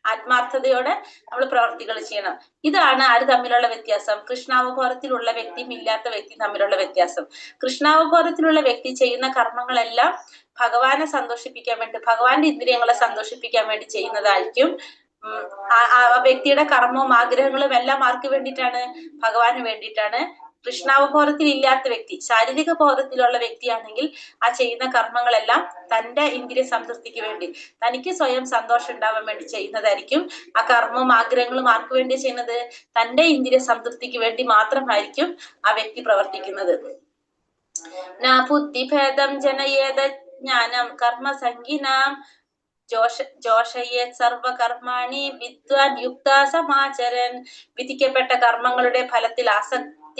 ആത്മാർത്ഥതയോടെ നമ്മൾ പ്രവർത്തികൾ ചെയ്യണം. ഇതാണ് ആര് തമ്മിലുള്ള വ്യത്യാസം, കൃഷ്ണാവബോധത്തിലുള്ള വ്യക്തിയും ഇല്ലാത്ത വ്യക്തിയും തമ്മിലുള്ള വ്യത്യാസം. കൃഷ്ണാവബോധത്തിലുള്ള വ്യക്തി ചെയ്യുന്ന കർമ്മങ്ങളെല്ലാം ഭഗവാനെ സന്തോഷിപ്പിക്കാൻ വേണ്ടി, ഭഗവാന്റെ ഇന്ദ്രിയങ്ങളെ സന്തോഷിപ്പിക്കാൻ വേണ്ടി ചെയ്യുന്നതായിരിക്കും. ആ വ്യക്തിയുടെ കർമ്മവും ആഗ്രഹങ്ങളും എല്ലാം ആർക്ക് വേണ്ടിയിട്ടാണ്, ഭഗവാന് വേണ്ടിയിട്ടാണ്. കൃഷ്ണാവബോധത്തിൽ ഇല്ലാത്ത വ്യക്തി, ശാരീരിക ബോധത്തിലുള്ള വ്യക്തിയാണെങ്കിൽ ആ ചെയ്യുന്ന കർമ്മങ്ങളെല്ലാം തന്റെ ഇന്ദ്രിയ സംതൃപ്തിക്ക് വേണ്ടി, തനിക്ക് സ്വയം സന്തോഷം ഉണ്ടാവാൻ വേണ്ടി ചെയ്യുന്നതായിരിക്കും. ആ കർമ്മവും ആഗ്രഹങ്ങളും ആർക്ക് വേണ്ടി ചെയ്യുന്നത്, തന്റെ ഇന്ദ്രിയ സംതൃപ്തിക്ക് വേണ്ടി മാത്രമായിരിക്കും ആ വ്യക്തി പ്രവർത്തിക്കുന്നത്. ബുദ്ധിഭേദം ജനയേത ജ്ഞാനം കർമ്മസംഗിനാം ജോഷയേത് സർവകർമാണി വിദ്വാൻ യുക്ത സമാചരൻ. വിധിക്കപ്പെട്ട കർമ്മങ്ങളുടെ ഫലത്തിൽ ആസക്തി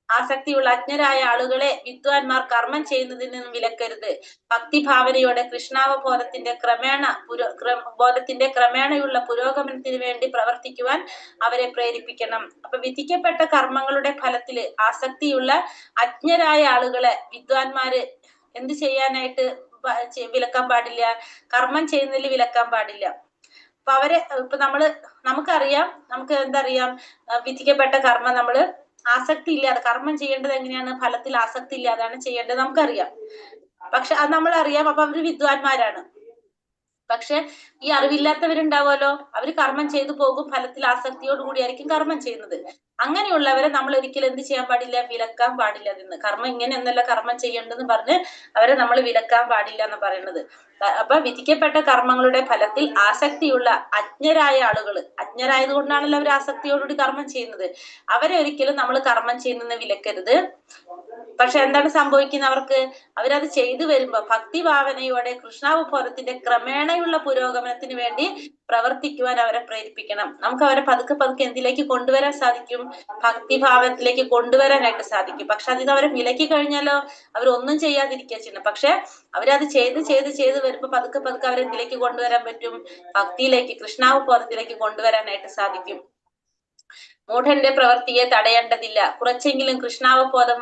ആസക്തിയുള്ള അജ്ഞരായ ആളുകളെ വിദ്വാൻമാർ കർമ്മം ചെയ്യുന്നതിൽ നിന്നും വിലക്കരുത്. ഭക്തിഭാവനയോടെ കൃഷ്ണാവബോധത്തിന്റെ ക്രമേണയുള്ള പുരോഗമനത്തിന് വേണ്ടി പ്രവർത്തിക്കുവാൻ അവരെ പ്രേരിപ്പിക്കണം. അപ്പൊ വിധിക്കപ്പെട്ട കർമ്മങ്ങളുടെ ഫലത്തില് ആസക്തിയുള്ള അജ്ഞരായ ആളുകളെ വിദ്വാൻമാര് എന്ത് ചെയ്യാനായിട്ട് വിലക്കാൻ പാടില്ല? കർമ്മം ചെയ്യുന്നതിൽ വിലക്കാൻ പാടില്ല. അപ്പൊ അവരെ ഇപ്പൊ നമുക്കറിയാം, നമുക്ക് എന്തറിയാം, വിധിക്കപ്പെട്ട കർമ്മം നമ്മള് ആസക്തി ഇല്ലാതെ കർമ്മം ചെയ്യേണ്ടത് എങ്ങനെയാണ്? ഫലത്തിൽ ആസക്തി ഇല്ലാതാണ് ചെയ്യേണ്ടത്, നമുക്കറിയാം. പക്ഷെ അത് നമ്മൾ അറിയാം. അപ്പൊ അവര് വിദ്വാൻമാരാണ്. പക്ഷെ ഈ അറിവില്ലാത്തവരുണ്ടാവുമല്ലോ, അവര് കർമ്മം ചെയ്തു പോകും, ഫലത്തിൽ ആസക്തിയോടുകൂടിയായിരിക്കും കർമ്മം ചെയ്യുന്നത്. അങ്ങനെയുള്ളവരെ നമ്മൾ ഒരിക്കലും എന്ത് ചെയ്യാൻ പാടില്ല? വിലക്കാൻ പാടില്ല. അതിന്ന് കർമ്മം ഇങ്ങനെ എന്നല്ല കർമ്മം ചെയ്യേണ്ടെന്ന് പറഞ്ഞ് അവരെ നമ്മൾ വിലക്കാൻ പാടില്ല എന്ന് പറയുന്നത്. അപ്പൊ വിധിക്കപ്പെട്ട കർമ്മങ്ങളുടെ ഫലത്തിൽ ആസക്തിയുള്ള അജ്ഞരായ ആളുകള്, അജ്ഞരായത് കൊണ്ടാണല്ലോ അവർ ആസക്തിയോടുകൂടി കർമ്മം ചെയ്യുന്നത്, അവരെ ഒരിക്കലും നമ്മൾ കർമ്മം ചെയ്യുന്നത് വിലക്കരുത്. പക്ഷെ എന്താണ് സംഭവിക്കുന്നത്? അവരത് ചെയ്തു വരുമ്പോ ഭക്തിഭാവനയോടെ കൃഷ്ണാവബോധത്തിന്റെ ക്രമേണയുള്ള പുരോഗമനത്തിന് വേണ്ടി പ്രവർത്തിക്കുവാൻ അവരെ പ്രേരിപ്പിക്കണം. നമുക്ക് അവരെ പതുക്കെ പതുക്കെ എന്തിലേക്ക് കൊണ്ടുവരാൻ സാധിക്കും? ഭക്തിഭാവത്തിലേക്ക് കൊണ്ടുവരാനായിട്ട് സാധിക്കും. പക്ഷെ അതിന് അവരെ വിലക്കി കഴിഞ്ഞാലോ അവരൊന്നും ചെയ്യാതിരിക്കുക ചെയ്യുന്നത്. പക്ഷെ അവരത് ചെയ്ത് വരുമ്പോ പതുക്കെ പതുക്കെ അവരെന്തിലേക്ക് കൊണ്ടുവരാൻ പറ്റും? ഭക്തിയിലേക്ക്, കൃഷ്ണാവബോധത്തിലേക്ക് കൊണ്ടുവരാനായിട്ട് സാധിക്കും. മൂഢന്റെ പ്രവൃത്തിയെ തടയേണ്ടതില്ല. കുറച്ചെങ്കിലും കൃഷ്ണാവബോധം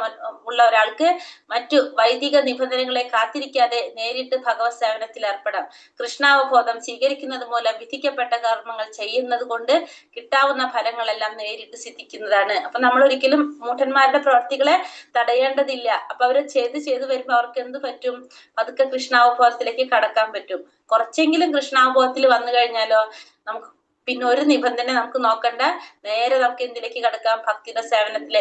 ഉള്ള ഒരാൾക്ക് മറ്റു വൈദിക നിബന്ധനകളെ കാത്തിരിക്കാതെ നേരിട്ട് ഭഗവത് സേവനത്തിൽ ഏർപ്പെടാം. കൃഷ്ണാവബോധം സ്വീകരിക്കുന്നത് മൂലം വിധിക്കപ്പെട്ട കർമ്മങ്ങൾ ചെയ്യുന്നത് കൊണ്ട് കിട്ടാവുന്ന ഫലങ്ങളെല്ലാം നേരിട്ട് സിദ്ധിക്കുന്നതാണ്. അപ്പൊ നമ്മൾ ഒരിക്കലും മൂഢന്മാരുടെ പ്രവർത്തികളെ തടയേണ്ടതില്ല. അപ്പൊ അവര് ചെയ്ത് വരുമ്പോ അവർക്ക് എന്ത് പറ്റും? പതുക്കെ കൃഷ്ണാവബോധത്തിലേക്ക് കടക്കാൻ പറ്റും. കുറച്ചെങ്കിലും കൃഷ്ണാവബോധത്തിൽ വന്നു കഴിഞ്ഞാലോ നമുക്ക് പിന്നെ ഒരു നിബന്ധന നമുക്ക് നോക്കണ്ട, നേരെ നമുക്ക് എന്തിലേക്ക് കടക്കാം? ഭക്തിയുടെ സേവനത്തിലെ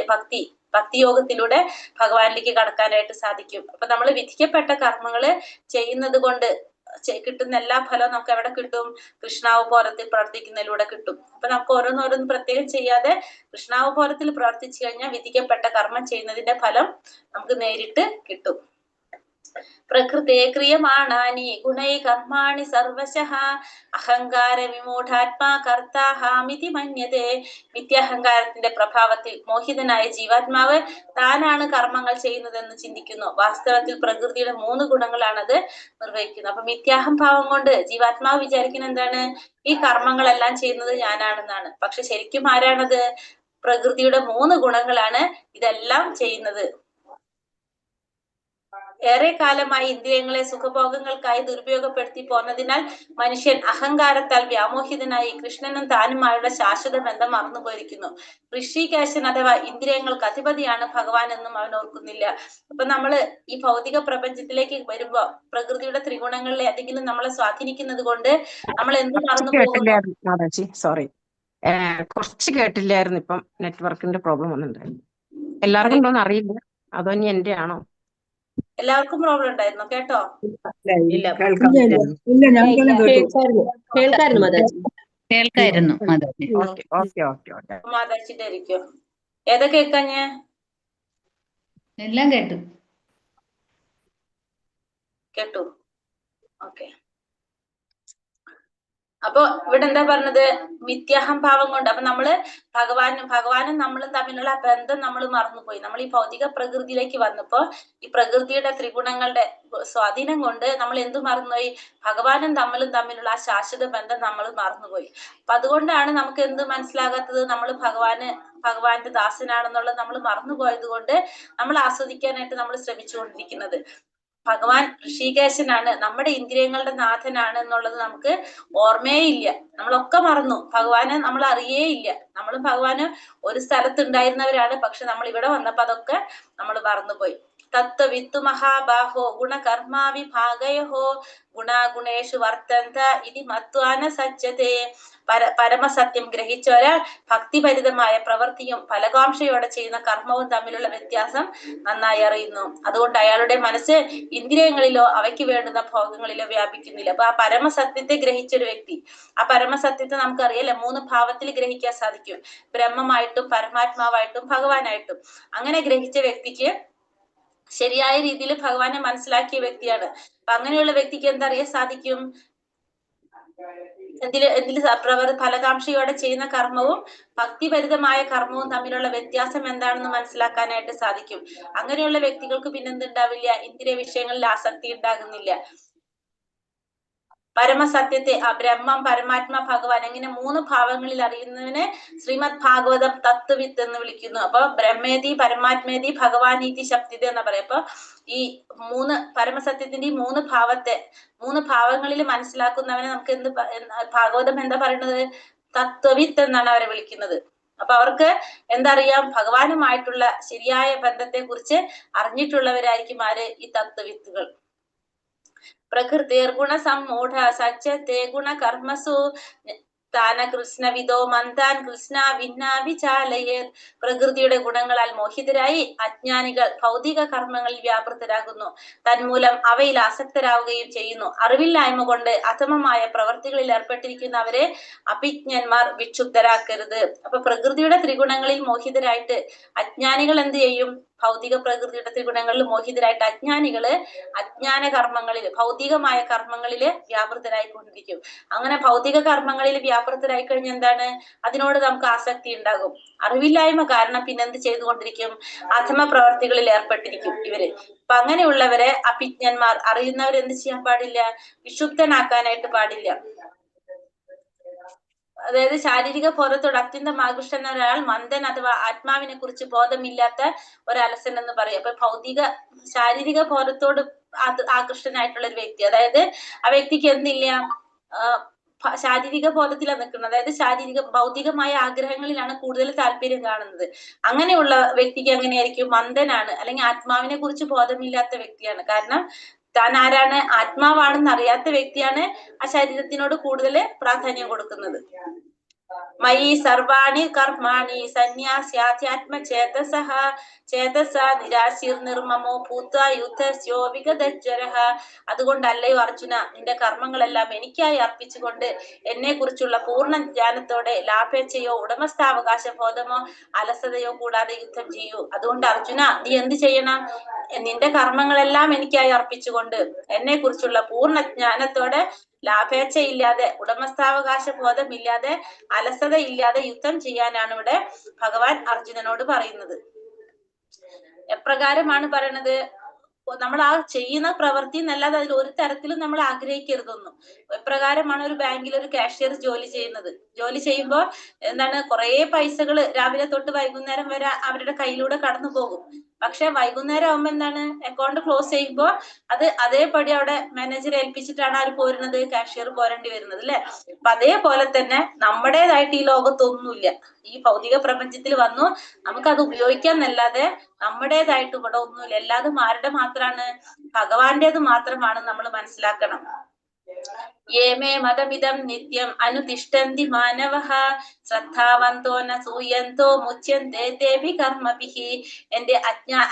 ഭക്തിയോഗത്തിലൂടെ ഭഗവാനിലേക്ക് കടക്കാനായിട്ട് സാധിക്കും. അപ്പൊ നമ്മൾ വിധിക്കപ്പെട്ട കർമ്മങ്ങള് ചെയ്യുന്നത് കൊണ്ട് കിട്ടുന്ന എല്ലാ ഫലവും നമുക്ക് എവിടെ കിട്ടും? കൃഷ്ണാവബോധത്തിൽ പ്രവർത്തിക്കുന്നതിലൂടെ കിട്ടും. അപ്പൊ നമുക്ക് ഓരോന്നോരോന്ന് പ്രത്യേകം ചെയ്യാതെ കൃഷ്ണാവബോധത്തിൽ പ്രവർത്തിച്ചു കഴിഞ്ഞാൽ വിധിക്കപ്പെട്ട കർമ്മം ചെയ്യുന്നതിന്റെ ഫലം നമുക്ക് നേരിട്ട് കിട്ടും. പ്രകൃതേ ക്രിയമാണാനി ഗുണൈ കർമാണി സർവശഃ അഹങ്കാര വിമൂഢാത്മാ കർത്താഹാമിതി മന്യതേ. മിഥ്യാഹങ്കാരത്തിന്റെ പ്രഭാവത്തിൽ മോഹിതനായ ജീവാത്മാവ് താനാണ് കർമ്മങ്ങൾ ചെയ്യുന്നതെന്ന് ചിന്തിക്കുന്നു. വാസ്തവത്തിൽ പ്രകൃതിയുടെ 3 ഗുണങ്ങളാണ് അത് നിർവഹിക്കുന്നത്. അപ്പൊ മിഥ്യാഹംഭാവം കൊണ്ട് ജീവാത്മാവ് വിചാരിക്കുന്ന എന്താണ്? ഈ കർമ്മങ്ങളെല്ലാം ചെയ്യുന്നത് ഞാനാണെന്നാണ്. പക്ഷെ ശരിക്കും ആരാണത്? പ്രകൃതിയുടെ 3 ഗുണങ്ങളാണ് ഇതെല്ലാം ചെയ്യുന്നത്. ഏറെ കാലമായി ഇന്ദ്രിയങ്ങളെ സുഖഭോഗങ്ങൾക്കായി ദുരുപയോഗപ്പെടുത്തി പോന്നതിനാൽ മനുഷ്യൻ അഹങ്കാരത്താൽ വ്യാമോഹിതനായി കൃഷ്ണനും താനുമായുള്ള ശാശ്വത ബന്ധം മറന്നുപോയിരിക്കുന്നു. ഋഷികേശൻ അഥവാ ഇന്ദ്രിയങ്ങൾക്ക് അധിപതിയാണ് ഭഗവാൻ എന്നും അവൻ ഓർക്കുന്നില്ല. അപ്പൊ നമ്മള് ഈ ഭൗതിക പ്രപഞ്ചത്തിലേക്ക് വരുമ്പോ പ്രകൃതിയുടെ ത്രിഗുണങ്ങളിലെ ഏതെങ്കിലും നമ്മളെ സ്വാധീനിക്കുന്നത് കൊണ്ട് നമ്മൾ എന്ത് മറന്നു പോകുന്നു? സോറി, കുറച്ച് കേട്ടില്ലായിരുന്നു. ഇപ്പം നെറ്റ്വർക്കിന്റെ പ്രോബ്ലം വന്നിട്ടുണ്ടായിരുന്നു. എല്ലാവർക്കും ഉണ്ടോന്ന് അറിയില്ല, അതോ ഇനി എന്റെ ആണോ? എല്ലാവർക്കും പ്രോബ്ലം ഉണ്ടായിരുന്നു കേട്ടോ? കേൾക്കായിരുന്നു മാതാജിന്റെ ആയിരിക്കും. ഏതാ കേൾക്കാഞ്ഞ്? എല്ലാം കേട്ടു. ഓക്കെ. അപ്പൊ ഇവിടെ എന്താ പറഞ്ഞത്? മിഥ്യാഹംഭാവം കൊണ്ട്. അപ്പൊ നമ്മള് ഭഗവാനും നമ്മളും തമ്മിലുള്ള ബന്ധം നമ്മൾ മറന്നുപോയി. നമ്മൾ ഈ ഭൗതിക പ്രകൃതിയിലേക്ക് വന്നപ്പോ ഈ പ്രകൃതിയുടെ ത്രിഗുണങ്ങളുടെ സ്വാധീനം കൊണ്ട് നമ്മൾ എന്തു മറന്നുപോയി? ഭഗവാനും തമ്മിലുള്ള ആ ശാശ്വത ബന്ധം നമ്മൾ മറന്നുപോയി. അപ്പൊ അതുകൊണ്ടാണ് നമുക്ക് എന്ത് മനസ്സിലാകാത്തത്? നമ്മൾ ഭഗവാന്റെ ദാസനാണെന്നുള്ളത് നമ്മൾ മറന്നുപോയത് കൊണ്ട് നമ്മൾ ആസ്വദിക്കാനായിട്ട് നമ്മൾ ശ്രമിച്ചുകൊണ്ടിരിക്കുന്നത്. ഭഗവാൻ ഋഷികേശനാണ്, നമ്മുടെ ഇന്ദ്രിയങ്ങളുടെ നാഥനാണ് എന്നുള്ളത് നമുക്ക് ഓർമ്മയേ ഇല്ല. നമ്മളൊക്കെ മറന്നു. ഭഗവാനെ നമ്മൾ അറിയേ ഇല്ല. നമ്മളും ഭഗവാനും ഒരു സ്ഥലത്തുണ്ടായിരുന്നവരാണ്. പക്ഷെ നമ്മൾ ഇവിടെ വന്നപ്പോ അതൊക്കെ നമ്മൾ മറന്നുപോയി. തത്വവിത്തു മഹാബാഹോ ഗുണകർമാ വിഭാഗയോ ഗുണാഗുണേഷു വർത്തന്ത ഇതി മത്വാന സജ്ജതേ. പരമസത്യം ഗ്രഹിച്ച ഒരാൾ ഭക്തിഭരിതമായ പ്രവൃത്തിയും ഫലകാംക്ഷയോടെ ചെയ്യുന്ന കർമ്മവും തമ്മിലുള്ള വ്യത്യാസം നന്നായി അറിയുന്നു. അതുകൊണ്ട് അയാളുടെ മനസ്സ് ഇന്ദ്രിയങ്ങളിലോ അവയ്ക്ക് വേണ്ടുന്ന ഭോഗങ്ങളിലോ വ്യാപിക്കുന്നില്ല. അപ്പൊ ആ പരമസത്യത്തെ ഗ്രഹിച്ചൊരു വ്യക്തി, ആ പരമസത്യത്തെ നമുക്കറിയാലോ 3 ഭാവത്തിൽ ഗ്രഹിക്കാൻ സാധിക്കും: ബ്രഹ്മമായിട്ടും പരമാത്മാവായിട്ടും ഭഗവാനായിട്ടും. അങ്ങനെ ഗ്രഹിച്ച വ്യക്തിക്ക് ശരിയായ രീതിയിൽ ഭഗവാനെ മനസ്സിലാക്കിയ വ്യക്തിയാണ്. അപ്പൊ അങ്ങനെയുള്ള വ്യക്തിക്ക് എന്തറിയാൻ സാധിക്കും? എന്തില് ഫലകാംക്ഷയോടെ ചെയ്യുന്ന കർമ്മവും ഭക്തിഭരിതമായ കർമ്മവും തമ്മിലുള്ള വ്യത്യാസം എന്താണെന്ന് മനസ്സിലാക്കാനായിട്ട് സാധിക്കും. അങ്ങനെയുള്ള വ്യക്തികൾക്ക് പിന്നെന്തുണ്ടാവില്ല, ഇന്ദ്രിയ വിഷയങ്ങളിൽ ആസക്തി ഉണ്ടാകുന്നില്ല. പരമസത്യത്തെ ബ്രഹ്മം, പരമാത്മ, ഭഗവാൻ എങ്ങനെ 3 ഭാവങ്ങളിൽ അറിയുന്നതിന് ശ്രീമദ് ഭാഗവതം തത്വവിത്ത് എന്ന് വിളിക്കുന്നു. അപ്പൊ ബ്രഹ്മേതി, പരമാത്മേതി, ഭഗവാനീതി, ശക്തിത എന്ന് പറയാം. അപ്പൊ ഈ 3 പരമസത്യത്തിന്റെ ഈ 3 ഭാവത്തെ 3 ഭാവങ്ങളിൽ മനസ്സിലാക്കുന്നവനെ നമുക്ക് ഭാഗവതം എന്താ പറയുന്നത്? തത്വവിത്ത് എന്നാണ് അവരെ വിളിക്കുന്നത്. അപ്പൊ അവർക്ക് എന്തറിയാം? ഭഗവാനുമായിട്ടുള്ള ശരിയായ ബന്ധത്തെ കുറിച്ച് അറിഞ്ഞിട്ടുള്ളവരായിരിക്കും ആര്? ഈ തത്വവിത്തുകൾ. പ്രകൃതിർഗുണ സമ്മൂഢ സജ്ജത്തെ ഗുണകർമ്മസു താന കൃഷ്ണവിദോ മന്താൻ കൃഷ്ണ ഭിന്ന വിചാലയത്. പ്രകൃതിയുടെ ഗുണങ്ങളാൽ മോഹിതരായി അജ്ഞാനികൾ ഭൗതിക കർമ്മങ്ങളിൽ വ്യാപൃതരാകുന്നു. തന്മൂലം അവയിൽ ആസക്തരാവുകയും ചെയ്യുന്നു. അറിവില്ലായ്മ കൊണ്ട് അധമമായ പ്രവർത്തികളിൽ ഏർപ്പെട്ടിരിക്കുന്നവരെ അഭിജ്ഞന്മാർ വിക്ഷുബ്ധരാക്കരുത്. അപ്പൊ പ്രകൃതിയുടെ ത്രിഗുണങ്ങളിൽ മോഹിതരായിട്ട് അജ്ഞാനികൾ എന്ത് ചെയ്യും? ഭൗതിക പ്രകൃതിയുടെ ത്രിഗുണങ്ങളിൽ മോഹിതരായിട്ട് അജ്ഞാനികള് അജ്ഞാന കർമ്മങ്ങളിൽ, ഭൗതികമായ കർമ്മങ്ങളില് വ്യാപൃതരായിക്കൊണ്ടിരിക്കും. അങ്ങനെ ഭൗതിക കർമ്മങ്ങളിൽ വ്യാപൃതരായി കഴിഞ്ഞാൽ എന്താണ്? അതിനോട് നമുക്ക് ആസക്തി ഉണ്ടാകും. അറിവില്ലായ്മ കാരണം പിന്നെന്ത് ചെയ്തുകൊണ്ടിരിക്കും? അധമ പ്രവർത്തികളിൽ ഏർപ്പെട്ടിരിക്കും ഇവര്. അപ്പൊ അങ്ങനെയുള്ളവരെ അഭിജ്ഞന്മാർ, അറിയുന്നവർ എന്ത് ചെയ്യാൻ പാടില്ല? വിക്ഷുബ്ധനാക്കാനായിട്ട് പാടില്ല. അതായത് ശാരീരിക ബോധത്തോട് അത്യന്തം ആകൃഷ്ടനായ ഒരാൾ മന്ദൻ അഥവാ ആത്മാവിനെ കുറിച്ച് ബോധമില്ലാത്ത ഒരലസൻ എന്ന് പറയും. അപ്പൊ ശാരീരിക ബോധത്തോട് ആകൃഷ്ടനായിട്ടുള്ള ഒരു വ്യക്തി, അതായത് ആ വ്യക്തിക്ക് എന്തില്ല? ശാരീരിക ബോധത്തിലാണ് നിൽക്കുന്നത്. അതായത് ഭൗതികമായ ആഗ്രഹങ്ങളിലാണ് കൂടുതൽ താല്പര്യം കാണുന്നത്. അങ്ങനെയുള്ള വ്യക്തിക്ക് എങ്ങനെയായിരിക്കും? മന്ദനാണ്, അല്ലെങ്കിൽ ആത്മാവിനെ കുറിച്ച് ബോധമില്ലാത്ത വ്യക്തിയാണ്. കാരണം താൻ ആരാണ്? ആത്മാവാണെന്ന് അറിയാത്ത വ്യക്തിയാണ് ആ ശരീരത്തിനോട് കൂടുതൽ പ്രാധാന്യം കൊടുക്കുന്നത്. മയി സർവാണി കർമാണി സന്യാസ്യാധ്യാത്മചേതസഃ ചേതസ നിരാശിർ നിർമ്മമോ ഭൂത്വാ യുദ്ധസ്യോ വിഗതജ്വരഃ. അതുകൊണ്ടല്ലയോ അർജുന, നിന്റെ കർമ്മങ്ങളെല്ലാം എനിക്കായി അർപ്പിച്ചുകൊണ്ട് എന്നെ കുറിച്ചുള്ള പൂർണ്ണ ജ്ഞാനത്തോടെ ലാഭേച്ഛയോ ഉടമസ്ഥാവകാശ ബോധമോ അലസതയോ കൂടാതെ യുദ്ധം ചെയ്യൂ. അതുകൊണ്ട് അർജുന, നീ എന്ത് ചെയ്യണം? നിന്റെ കർമ്മങ്ങളെല്ലാം എനിക്കായി അർപ്പിച്ചുകൊണ്ട് എന്നെ കുറിച്ചുള്ള പൂർണ്ണ ജ്ഞാനത്തോടെ ലാഭേച്ഛയില്ലാതെ ഉടമസ്ഥാവകാശ ബോധമില്ലാതെ അലസതയില്ലാതെ യുദ്ധം ചെയ്യാനാണ് ഇവിടെ ഭഗവാൻ അർജുനനോട് പറയുന്നത്. എപ്രകാരമാണ് പറയണത്? നമ്മൾ ആ ചെയ്യുന്ന പ്രവൃത്തി എന്നല്ലാതെ അതിൽ ഒരു തരത്തിലും നമ്മൾ ആഗ്രഹിക്കരുതൊന്നും. എപ്രകാരമാണ് ഒരു ബാങ്കിൽ ഒരു കാഷ്യർ ജോലി ചെയ്യുന്നത്? ജോലി ചെയ്യുമ്പോൾ എന്താണ്, കുറെ പൈസകൾ രാവിലെ തൊട്ട് വൈകുന്നേരം വരെ അവരുടെ കയ്യിലൂടെ കടന്നു പോകും. പക്ഷെ വൈകുന്നേരം ആവുമ്പോ എന്താണ്, അക്കൗണ്ട് ക്ലോസ് ചെയ്യുമ്പോൾ അത് അതേപടി അവിടെ മാനേജർ ഏൽപ്പിച്ചിട്ടാണ് ആര് പോരുന്നത്? കാഷ്യർ പോരേണ്ടി വരുന്നത്, അല്ലെ? അപ്പൊ അതേപോലെ തന്നെ നമ്മുടേതായിട്ട് ഈ ലോകത്തൊന്നുമില്ല. ഈ ഭൗതിക പ്രപഞ്ചത്തിൽ വന്നു നമുക്കത് ഉപയോഗിക്കാന്നല്ലാതെ നമ്മുടേതായിട്ട് ഇവിടെ ഒന്നുമില്ല. എല്ലാതും ആരുടെ മാത്രമാണ്? ഭഗവാന്റേത് മാത്രമാണ് നമ്മൾ മനസ്സിലാക്കണം. യേമേ മതമിതം നിത്യം അനുതിഷ്ഠന്തി മാനവഃ ശ്രദ്ധാവന്തോ ന സൂയന്തോ മുച്യന്തേ തേഭി കർമ്മഭിഃ. എന്റെ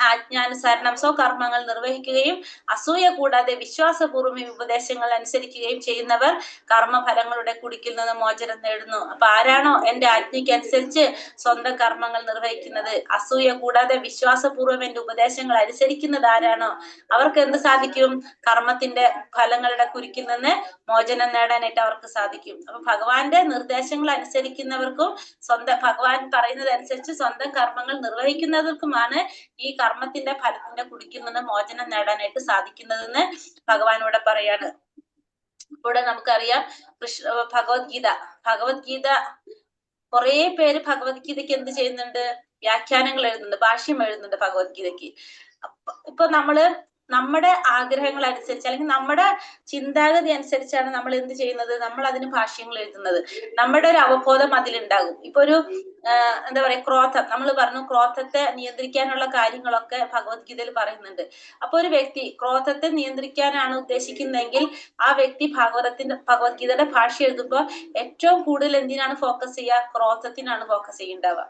ആജ്ഞാനുസരണം സ്വകർമ്മങ്ങൾ നിർവഹിക്കുകയും അസൂയ കൂടാതെ വിശ്വാസപൂർവ്വം ഈ ഉപദേശങ്ങൾ അനുസരിക്കുകയും ചെയ്യുന്നവർ കർമ്മഫലങ്ങളുടെ കുടുക്കിൽ നിന്ന് മോചനം നേടുന്നു. അപ്പൊ ആരാണോ എന്റെ ആജ്ഞയ്ക്ക് അനുസരിച്ച് സ്വന്തം കർമ്മങ്ങൾ നിർവഹിക്കുന്നത്, അസൂയ കൂടാതെ വിശ്വാസപൂർവ്വം എന്റെ ഉപദേശങ്ങൾ അനുസരിക്കുന്നത് ആരാണോ, അവർക്ക് എന്ത് സാധിക്കും? കർമ്മത്തിന്റെ ഫലങ്ങളുടെ കുരുക്കിൽ നിന്ന് മോചനം നേടാനായിട്ട് അവർക്ക് സാധിക്കും. അപ്പൊ ഭഗവാന്റെ നിർദ്ദേശങ്ങൾ അനുസരിക്കുന്നവർക്കും ഭഗവാൻ പറയുന്നത് അനുസരിച്ച് സ്വന്തം കർമ്മങ്ങൾ നിർവഹിക്കുന്നവർക്കുമാണ് ഈ കർമ്മത്തിന്റെ ഫലത്തിന്റെ കുടുക്കിൽ നിന്ന് മോചനം നേടാനായിട്ട് സാധിക്കുന്നതെന്ന് ഭഗവാൻ ഇവിടെ പറയാണ്. ഇവിടെ നമുക്കറിയാം ഭഗവത്ഗീത കുറെ പേര് ഭഗവത്ഗീതയ്ക്ക് എന്ത് ചെയ്യുന്നുണ്ട്? വ്യാഖ്യാനങ്ങൾ എഴുതുന്നുണ്ട്, ഭാഷ്യം എഴുതുന്നുണ്ട് ഭഗവത്ഗീതയ്ക്ക്. ഇപ്പൊ നമ്മുടെ ആഗ്രഹങ്ങൾ അനുസരിച്ച്, അല്ലെങ്കിൽ നമ്മുടെ ചിന്താഗതി അനുസരിച്ചാണ് നമ്മൾ എന്ത് ചെയ്യുന്നത്? നമ്മൾ അതിന് ഭാഷ്യങ്ങൾ എഴുതുന്നത്. നമ്മുടെ ഒരു അവബോധം അതിലുണ്ടാകും. ഇപ്പൊ ഒരു എന്താ പറയാ, ക്രോധം, നമ്മൾ പറഞ്ഞു ക്രോധത്തെ നിയന്ത്രിക്കാനുള്ള കാര്യങ്ങളൊക്കെ ഭഗവത്ഗീതയിൽ പറയുന്നുണ്ട്. അപ്പൊ ഒരു വ്യക്തി ക്രോധത്തെ നിയന്ത്രിക്കാനാണ് ഉദ്ദേശിക്കുന്നതെങ്കിൽ ആ വ്യക്തി ഭഗവത്ഗീതയുടെ ഭാഷ്യം എഴുതുമ്പോൾ ഏറ്റവും കൂടുതൽ എന്തിനാണ് ഫോക്കസ് ചെയ്യുക? ക്രോധത്തിനാണ് ഫോക്കസ് ചെയ്യുന്നുണ്ടാവുക.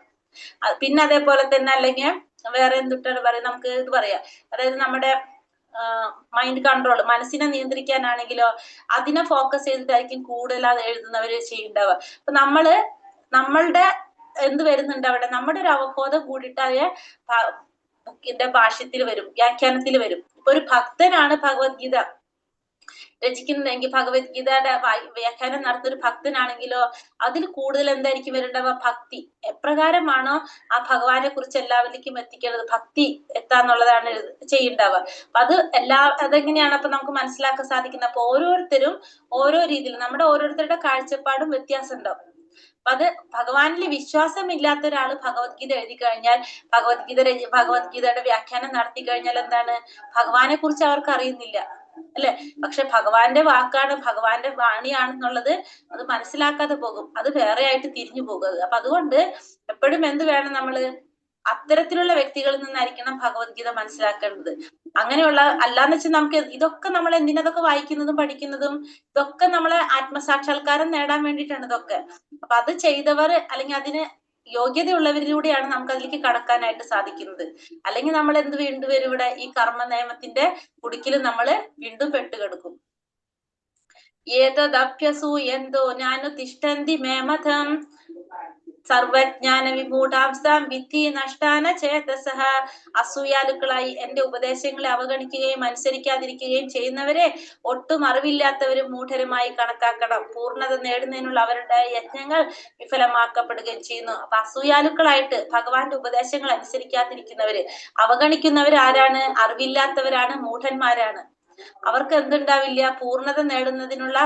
പിന്നെ അതേപോലെ തന്നെ അല്ലെങ്കിൽ വേറെ എന്തിട്ടാണ് പറയാം, നമുക്ക് ഇത് പറയാം, അതായത് നമ്മുടെ മൈൻഡ് കൺട്രോൾ, മനസ്സിനെ നിയന്ത്രിക്കാനാണെങ്കിലോ അതിനെ ഫോക്കസ് ചെയ്തിട്ടായിരിക്കും കൂടുതൽ അത് എഴുതുന്നവര് ചെയ്യുന്നുണ്ടാവുക. അപ്പൊ നമ്മളുടെ എന്ത് വരുന്നുണ്ട് അവിടെ? നമ്മുടെ ഒരു അവബോധം കൂടിയിട്ട് അത് ബുക്കിന്റെ ഭാഷ്യത്തിൽ വരും, വ്യാഖ്യാനത്തിൽ വരും. ഇപ്പൊ ഒരു ഭക്തനാണ് ഭഗവത്ഗീത രചിക്കുന്നതെങ്കിൽ ഭഗവത്ഗീതയുടെ വ്യാഖ്യാനം നടത്തുന്ന ഒരു ഭക്തനാണെങ്കിലോ അതിൽ കൂടുതൽ എന്തായിരിക്കും വരേണ്ടവ? ഭക്തി. എപ്രകാരമാണോ ആ ഭഗവാനെ കുറിച്ച് എല്ലാവരിലേക്കും എത്തിക്കേണ്ടത്, ഭക്തി എത്താന്നുള്ളതാണ് ചെയ്യേണ്ടവ. അപ്പൊ അതെങ്ങനെയാണ് അപ്പൊ നമുക്ക് മനസ്സിലാക്കാൻ സാധിക്കുന്നത്? അപ്പൊ ഓരോരുത്തരും ഓരോ രീതിയിൽ, നമ്മുടെ ഓരോരുത്തരുടെ കാഴ്ചപ്പാടും വ്യത്യാസം ഉണ്ടാവും. അപ്പൊ അത് ഭഗവാനിൽ വിശ്വാസമില്ലാത്ത ഒരാള് ഭഗവത്ഗീത എഴുതി കഴിഞ്ഞാൽ, ഭഗവത്ഗീതയുടെ വ്യാഖ്യാനം നടത്തി കഴിഞ്ഞാൽ എന്താണ്? ഭഗവാനെ കുറിച്ച് അവർക്ക് അറിയുന്നില്ല, അല്ലെ? പക്ഷെ ഭഗവാന്റെ വാക്കാണ്, ഭഗവാന്റെ വാണിയാണെന്നുള്ളത് അത് മനസ്സിലാക്കാതെ പോകും, അത് വേറെ ആയിട്ട് തിരിഞ്ഞു പോകുന്നത്. അപ്പൊ അതുകൊണ്ട് എപ്പോഴും എന്ത് വേണം? നമ്മള് അത്തരത്തിലുള്ള വ്യക്തികളിൽ നിന്നായിരിക്കണം ഭഗവത്ഗീത മനസ്സിലാക്കേണ്ടത്. അങ്ങനെയുള്ള അല്ലാന്ന് വെച്ചാൽ നമുക്ക് ഇതൊക്കെ നമ്മൾ എന്തിനതൊക്കെ വായിക്കുന്നതും പഠിക്കുന്നതും ഇതൊക്കെ നമ്മളെ ആത്മസാക്ഷാത്കാരം നേടാൻ വേണ്ടിയിട്ടാണ് ഇതൊക്കെ. അപ്പൊ അത് ചെയ്തവർ അല്ലെങ്കിൽ അതിന് യോഗ്യതയുള്ളവരിലൂടെയാണ് നമുക്ക് അതിലേക്ക് കടക്കാനായിട്ട് സാധിക്കുന്നത്. അല്ലെങ്കിൽ നമ്മൾ എന്ത് വീണ്ടും വരും? ഇവിടെ ഈ കർമ്മ നിയമത്തിന്റെ കുടുക്കിൽ നമ്മൾ വീണ്ടും പെട്ടുകിടക്കും. ഏതദഭ്യസൂയന്തോ ജ്ഞാനുതിഷ്ഠന്തി മേമഥം സർവജ്ഞാന വിമൂഢാംസാം വിദ്ധി നഷ്ടാന ചേതസഃ. അസൂയാലുക്കളായി എന്റെ ഉപദേശങ്ങളെ അവഗണിക്കുകയും അനുസരിക്കാതിരിക്കുകയും ചെയ്യുന്നവരെ ഒട്ടും അറിവില്ലാത്തവരും മൂഢരുമായി കണക്കാക്കണം. പൂർണ്ണത നേടുന്നതിനുള്ള അവരുടെ യജ്ഞങ്ങൾ വിഫലമാക്കപ്പെടുകയും ചെയ്യുന്നു. അപ്പൊ അസൂയാലുക്കളായിട്ട് ഭഗവാന്റെ ഉപദേശങ്ങൾ അനുസരിക്കാതിരിക്കുന്നവര്, അവഗണിക്കുന്നവർ ആരാണ്? അറിവില്ലാത്തവരാണ്, മൂഢന്മാരാണ്. അവർക്ക് എന്തുണ്ടാവില്ല? പൂർണ്ണത നേടുന്നതിനുള്ള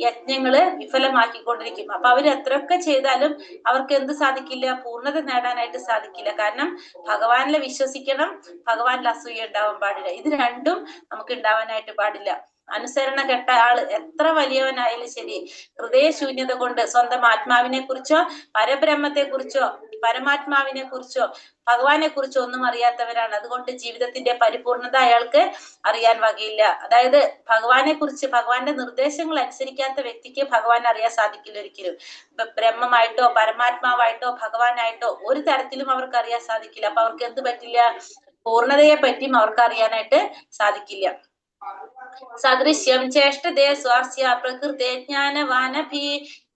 യജ്ഞങ്ങള് വിഫലമാക്കിക്കൊണ്ടിരിക്കും. അപ്പൊ അവർ എത്രയൊക്കെ ചെയ്താലും അവർക്ക് എന്ത് സാധിക്കില്ല? പൂർണ്ണത നേടാനായിട്ട് സാധിക്കില്ല. കാരണം ഭഗവാനിലെ വിശ്വസിക്കണം, ഭഗവാനിൽ അസൂയ ഉണ്ടാവാൻ പാടില്ല. ഇത് രണ്ടും നമുക്ക് ഉണ്ടാവാനായിട്ട് പാടില്ല. അനുസരണ കെട്ട ആള് എത്ര വലിയവനായാലും ശരി, ഹൃദയശൂന്യത കൊണ്ട് സ്വന്തം ആത്മാവിനെ കുറിച്ചോ പരബ്രഹ്മത്തെ കുറിച്ചോ പരമാത്മാവിനെ കുറിച്ചോ ഭഗവാനെ കുറിച്ചോ ഒന്നും അറിയാത്തവരാണ്. അതുകൊണ്ട് ജീവിതത്തിന്റെ പരിപൂർണത അയാൾക്ക് അറിയാൻ വകയില്ല. അതായത് ഭഗവാനെ കുറിച്ച്, ഭഗവാന്റെ നിർദ്ദേശങ്ങൾ അനുസരിക്കാത്ത വ്യക്തിക്ക് ഭഗവാൻ അറിയാൻ സാധിക്കില്ല ഒരിക്കലും. ബ്രഹ്മമായിട്ടോ പരമാത്മാവായിട്ടോ ഭഗവാനായിട്ടോ ഒരു തരത്തിലും അവർക്ക് അറിയാൻ സാധിക്കില്ല. അപ്പൊ അവർക്ക് എന്ത് പറ്റില്ല? പൂർണ്ണതയെ പറ്റിയും അവർക്ക് അറിയാനായിട്ട് സാധിക്കില്ല. സദൃശ്യം ചേഷ്ടതേ സ്വാസ്യ പ്രകൃതേ ജ്ഞാനവാനഭി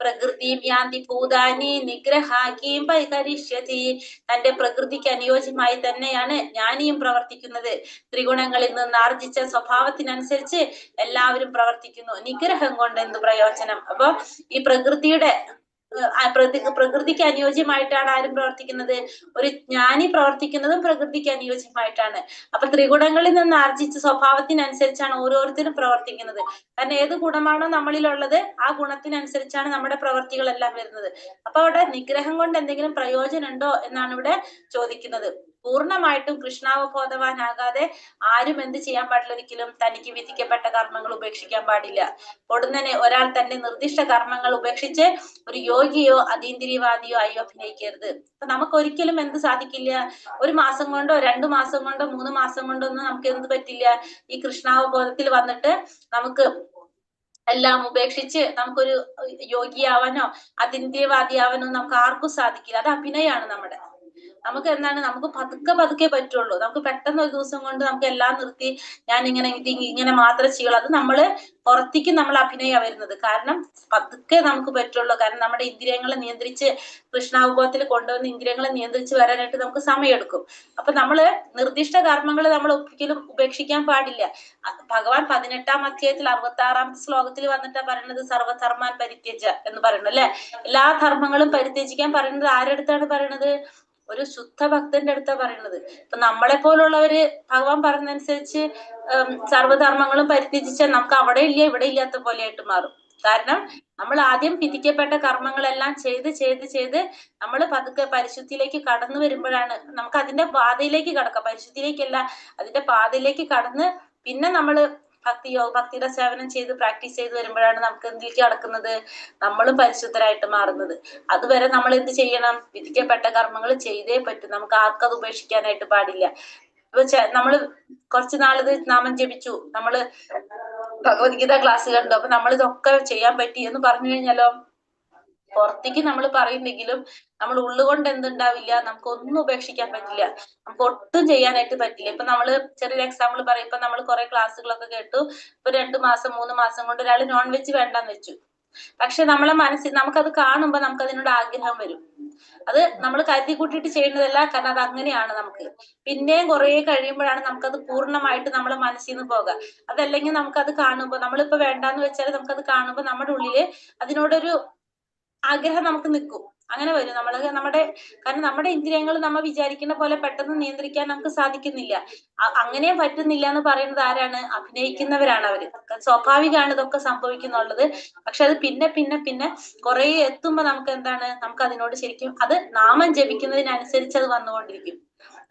പ്രകൃതിം യാന്തി ഭൂതാനി നിഗ്രഹാകീം പരിഹരിഷ്യതി. തന്റെ പ്രകൃതിക്ക് അനുയോജ്യമായി തന്നെയാണ് ജ്ഞാനിയും പ്രവർത്തിക്കുന്നത്. ത്രിഗുണങ്ങളിൽ നിന്ന് ആർജിച്ച സ്വഭാവത്തിനനുസരിച്ച് എല്ലാവരും പ്രവർത്തിക്കുന്നു. നിഗ്രഹം കൊണ്ട് എന്ത് പ്രയോജനം? അപ്പൊ ഈ പ്രകൃതിക്ക് അനുയോജ്യമായിട്ടാണ് ആരും പ്രവർത്തിക്കുന്നത്? ഒരു ജ്ഞാനി പ്രവർത്തിക്കുന്നതും പ്രകൃതിക്ക് അനുയോജ്യമായിട്ടാണ്. അപ്പൊ ത്രിഗുണങ്ങളിൽ നിന്ന് ആർജിച്ച സ്വഭാവത്തിനനുസരിച്ചാണ് ഓരോരുത്തരും പ്രവർത്തിക്കുന്നത്. കാരണം ഏത് ഗുണമാണോ നമ്മളിലുള്ളത് ആ ഗുണത്തിനനുസരിച്ചാണ് നമ്മുടെ പ്രവർത്തികളെല്ലാം വരുന്നത്. അപ്പൊ അവിടെ നിഗ്രഹം കൊണ്ട് എന്തെങ്കിലും പ്രയോജനം ഉണ്ടോ എന്നാണ് ഇവിടെ ചോദിക്കുന്നത്. പൂർണ്ണമായിട്ടും കൃഷ്ണാവബോധവാനാകാതെ ആരും എന്ത് ചെയ്യാൻ പാടില്ല? ഒരിക്കലും തനിക്ക് വിധിക്കപ്പെട്ട കർമ്മങ്ങൾ ഉപേക്ഷിക്കാൻ പാടില്ല. പൊടുന്നനെ ഒരാൾ തന്റെ നിർദ്ദിഷ്ട കർമ്മങ്ങൾ ഉപേക്ഷിച്ച് ഒരു യോഗിയോ അതീന്ദ്രിയവാദിയോ ആയി അഭിനയിക്കരുത്. അപ്പൊ നമുക്ക് ഒരിക്കലും എന്ത് സാധിക്കില്ല? ഒരു മാസം കൊണ്ടോ 2 മാസം കൊണ്ടോ 3 മാസം കൊണ്ടോ ഒന്നും നമുക്ക് എന്ത് പറ്റില്ല? ഈ കൃഷ്ണാവബോധത്തിൽ വന്നിട്ട് നമുക്ക് എല്ലാം ഉപേക്ഷിച്ച് നമുക്കൊരു യോഗിയാവാനോ അതീന്ദ്രിയവാദിയാവാനോ നമുക്ക് ആർക്കും സാധിക്കില്ല. അത് അഭിനയമാണ് നമ്മുടെ. നമുക്ക് എന്താണ്? നമുക്ക് പതുക്കെ പറ്റുള്ളൂ. നമുക്ക് പെട്ടെന്ന് ഒരു ദിവസം കൊണ്ട് നമുക്ക് എല്ലാം നിർത്തി ഞാൻ ഇങ്ങനെ മാത്രം ചെയ്യുള്ളൂ. അത് നമ്മള് പുറത്തേക്ക് നമ്മൾ അഭിനയം വരുന്നത്. കാരണം പതുക്കെ നമുക്ക് പറ്റുള്ളൂ. കാരണം നമ്മുടെ ഇന്ദ്രിയങ്ങളെ നിയന്ത്രിച്ച് കൃഷ്ണാവബോധത്തിൽ കൊണ്ടുവന്ന് ഇന്ദ്രിയങ്ങളെ നിയന്ത്രിച്ച് വരാനായിട്ട് നമുക്ക് സമയമെടുക്കും. അപ്പൊ നമ്മള് നിർദ്ദിഷ്ട കർമ്മങ്ങൾ നമ്മൾ ഒരിക്കലും ഉപേക്ഷിക്കാൻ പാടില്ല. ഭഗവാൻ 18-ാം അധ്യായത്തിൽ 66-ാമത്തെ ശ്ലോകത്തിൽ വന്നിട്ടാ പറയുന്നത് സർവധർമാൻ പരിത്യജ എന്ന് പറയുന്നത്, അല്ലെ? എല്ലാ ധർമ്മങ്ങളും പരിത്യജിക്കാൻ പറയുന്നത് ആരെടുത്താണ് പറയുന്നത്? ഒരു ശുദ്ധ ഭക്തന്റെ അടുത്താ പറയുന്നത്. ഇപ്പൊ നമ്മളെ പോലുള്ളവര് ഭഗവാൻ പറഞ്ഞതനുസരിച്ച് സർവ്വധർമ്മങ്ങളും പരിത്യജിച്ചാൽ നമുക്ക് അവിടെ ഇല്ല ഇവിടെ ഇല്ലാത്ത പോലെ ആയിട്ട് മാറും. കാരണം നമ്മൾ ആദ്യം വിധിക്കപ്പെട്ട കർമ്മങ്ങളെല്ലാം ചെയ്ത് നമ്മൾ പതുക്കെ പരിശുദ്ധിയിലേക്ക് കടന്നു വരുമ്പോഴാണ് നമുക്ക് അതിന്റെ പാതയിലേക്ക് കടക്കാം. പരിശുദ്ധിയിലേക്കല്ല, അതിന്റെ പാതയിലേക്ക് കടന്ന് പിന്നെ നമ്മള് ഭക്തിയുടെ സേവനം ചെയ്ത് പ്രാക്ടീസ് ചെയ്ത് വരുമ്പോഴാണ് നമുക്ക് എന്തിലേക്ക് കടക്കുന്നത്? നമ്മളും പരിശുദ്ധരായിട്ട് മാറുന്നത്. അതുവരെ നമ്മൾ എന്ത് ചെയ്യണം? വിധിക്കപ്പെട്ട കർമ്മങ്ങൾ ചെയ്തേ പറ്റും. നമുക്ക് ആർക്കത് ഉപേക്ഷിക്കാനായിട്ട് പാടില്ല. ഇപ്പൊ നമ്മള് കുറച്ച് നാളിത് നാമം ജപിച്ചു, നമ്മള് ഭഗവത്ഗീത ക്ലാസ് കണ്ടു, അപ്പൊ നമ്മൾ ഇതൊക്കെ ചെയ്യാൻ പറ്റി എന്ന് പറഞ്ഞു കഴിഞ്ഞാലോ പുറത്തേക്ക് നമ്മൾ പറയുന്നെങ്കിലും നമ്മൾ ഉള്ളുകൊണ്ട് എന്തുണ്ടാവില്ല? നമുക്ക് ഒന്നും ഉപേക്ഷിക്കാൻ പറ്റില്ല. നമുക്ക് ഒട്ടും ചെയ്യാനായിട്ട് പറ്റില്ല. ഇപ്പൊ നമ്മള് ചെറിയൊരു എക്സാമ്പിൾ പറയും. ഇപ്പൊ നമ്മൾ കുറെ ക്ലാസ്സുകളൊക്കെ കേട്ടു. ഇപ്പൊ 2 മാസം 3 മാസം കൊണ്ട് ഒരാൾ നോൺ വെജ് വേണ്ടാന്ന് വെച്ചു. പക്ഷെ നമ്മളെ മനസ്സിൽ നമുക്കത് കാണുമ്പോ നമുക്ക് അതിനോട് ആഗ്രഹം വരും. അത് നമ്മൾ കരുതി കൂട്ടിയിട്ട് ചെയ്യുന്നതല്ല, കാരണം അത് അങ്ങനെയാണ്. നമുക്ക് പിന്നെയും കുറെ കഴിയുമ്പോഴാണ് നമുക്കത് പൂർണ്ണമായിട്ട് നമ്മളെ മനസ്സിൽ നിന്ന് പോകുക. അതല്ലെങ്കിൽ നമുക്കത് കാണുമ്പോൾ, നമ്മളിപ്പോ വേണ്ടാന്ന് വെച്ചാൽ നമുക്കത് കാണുമ്പോൾ നമ്മുടെ ഉള്ളില് അതിനോടൊരു ആഗ്രഹം നമുക്ക് നിൽക്കും. അങ്ങനെ വരും നമ്മുടെ കാരണം നമ്മുടെ ഇന്ദ്രിയങ്ങൾ നമ്മൾ വിചാരിക്കുന്ന പോലെ പെട്ടെന്ന് നിയന്ത്രിക്കാൻ നമുക്ക് സാധിക്കുന്നില്ല. അങ്ങനെയും പറ്റുന്നില്ല എന്ന് പറയുന്നത് ആരാണ്? അഭിനയിക്കുന്നവരാണ് അവര്. സ്വാഭാവികമാണ് ഇതൊക്കെ സംഭവിക്കുന്നുള്ളത്. പക്ഷെ അത് പിന്നെ പിന്നെ പിന്നെ കുറെ എത്തുമ്പോ നമുക്ക് എന്താണ്, നമുക്ക് അതിനോട് ശരിക്കും അത് നാമം ജപിക്കുന്നതിനനുസരിച്ച് അത് വന്നുകൊണ്ടിരിക്കും.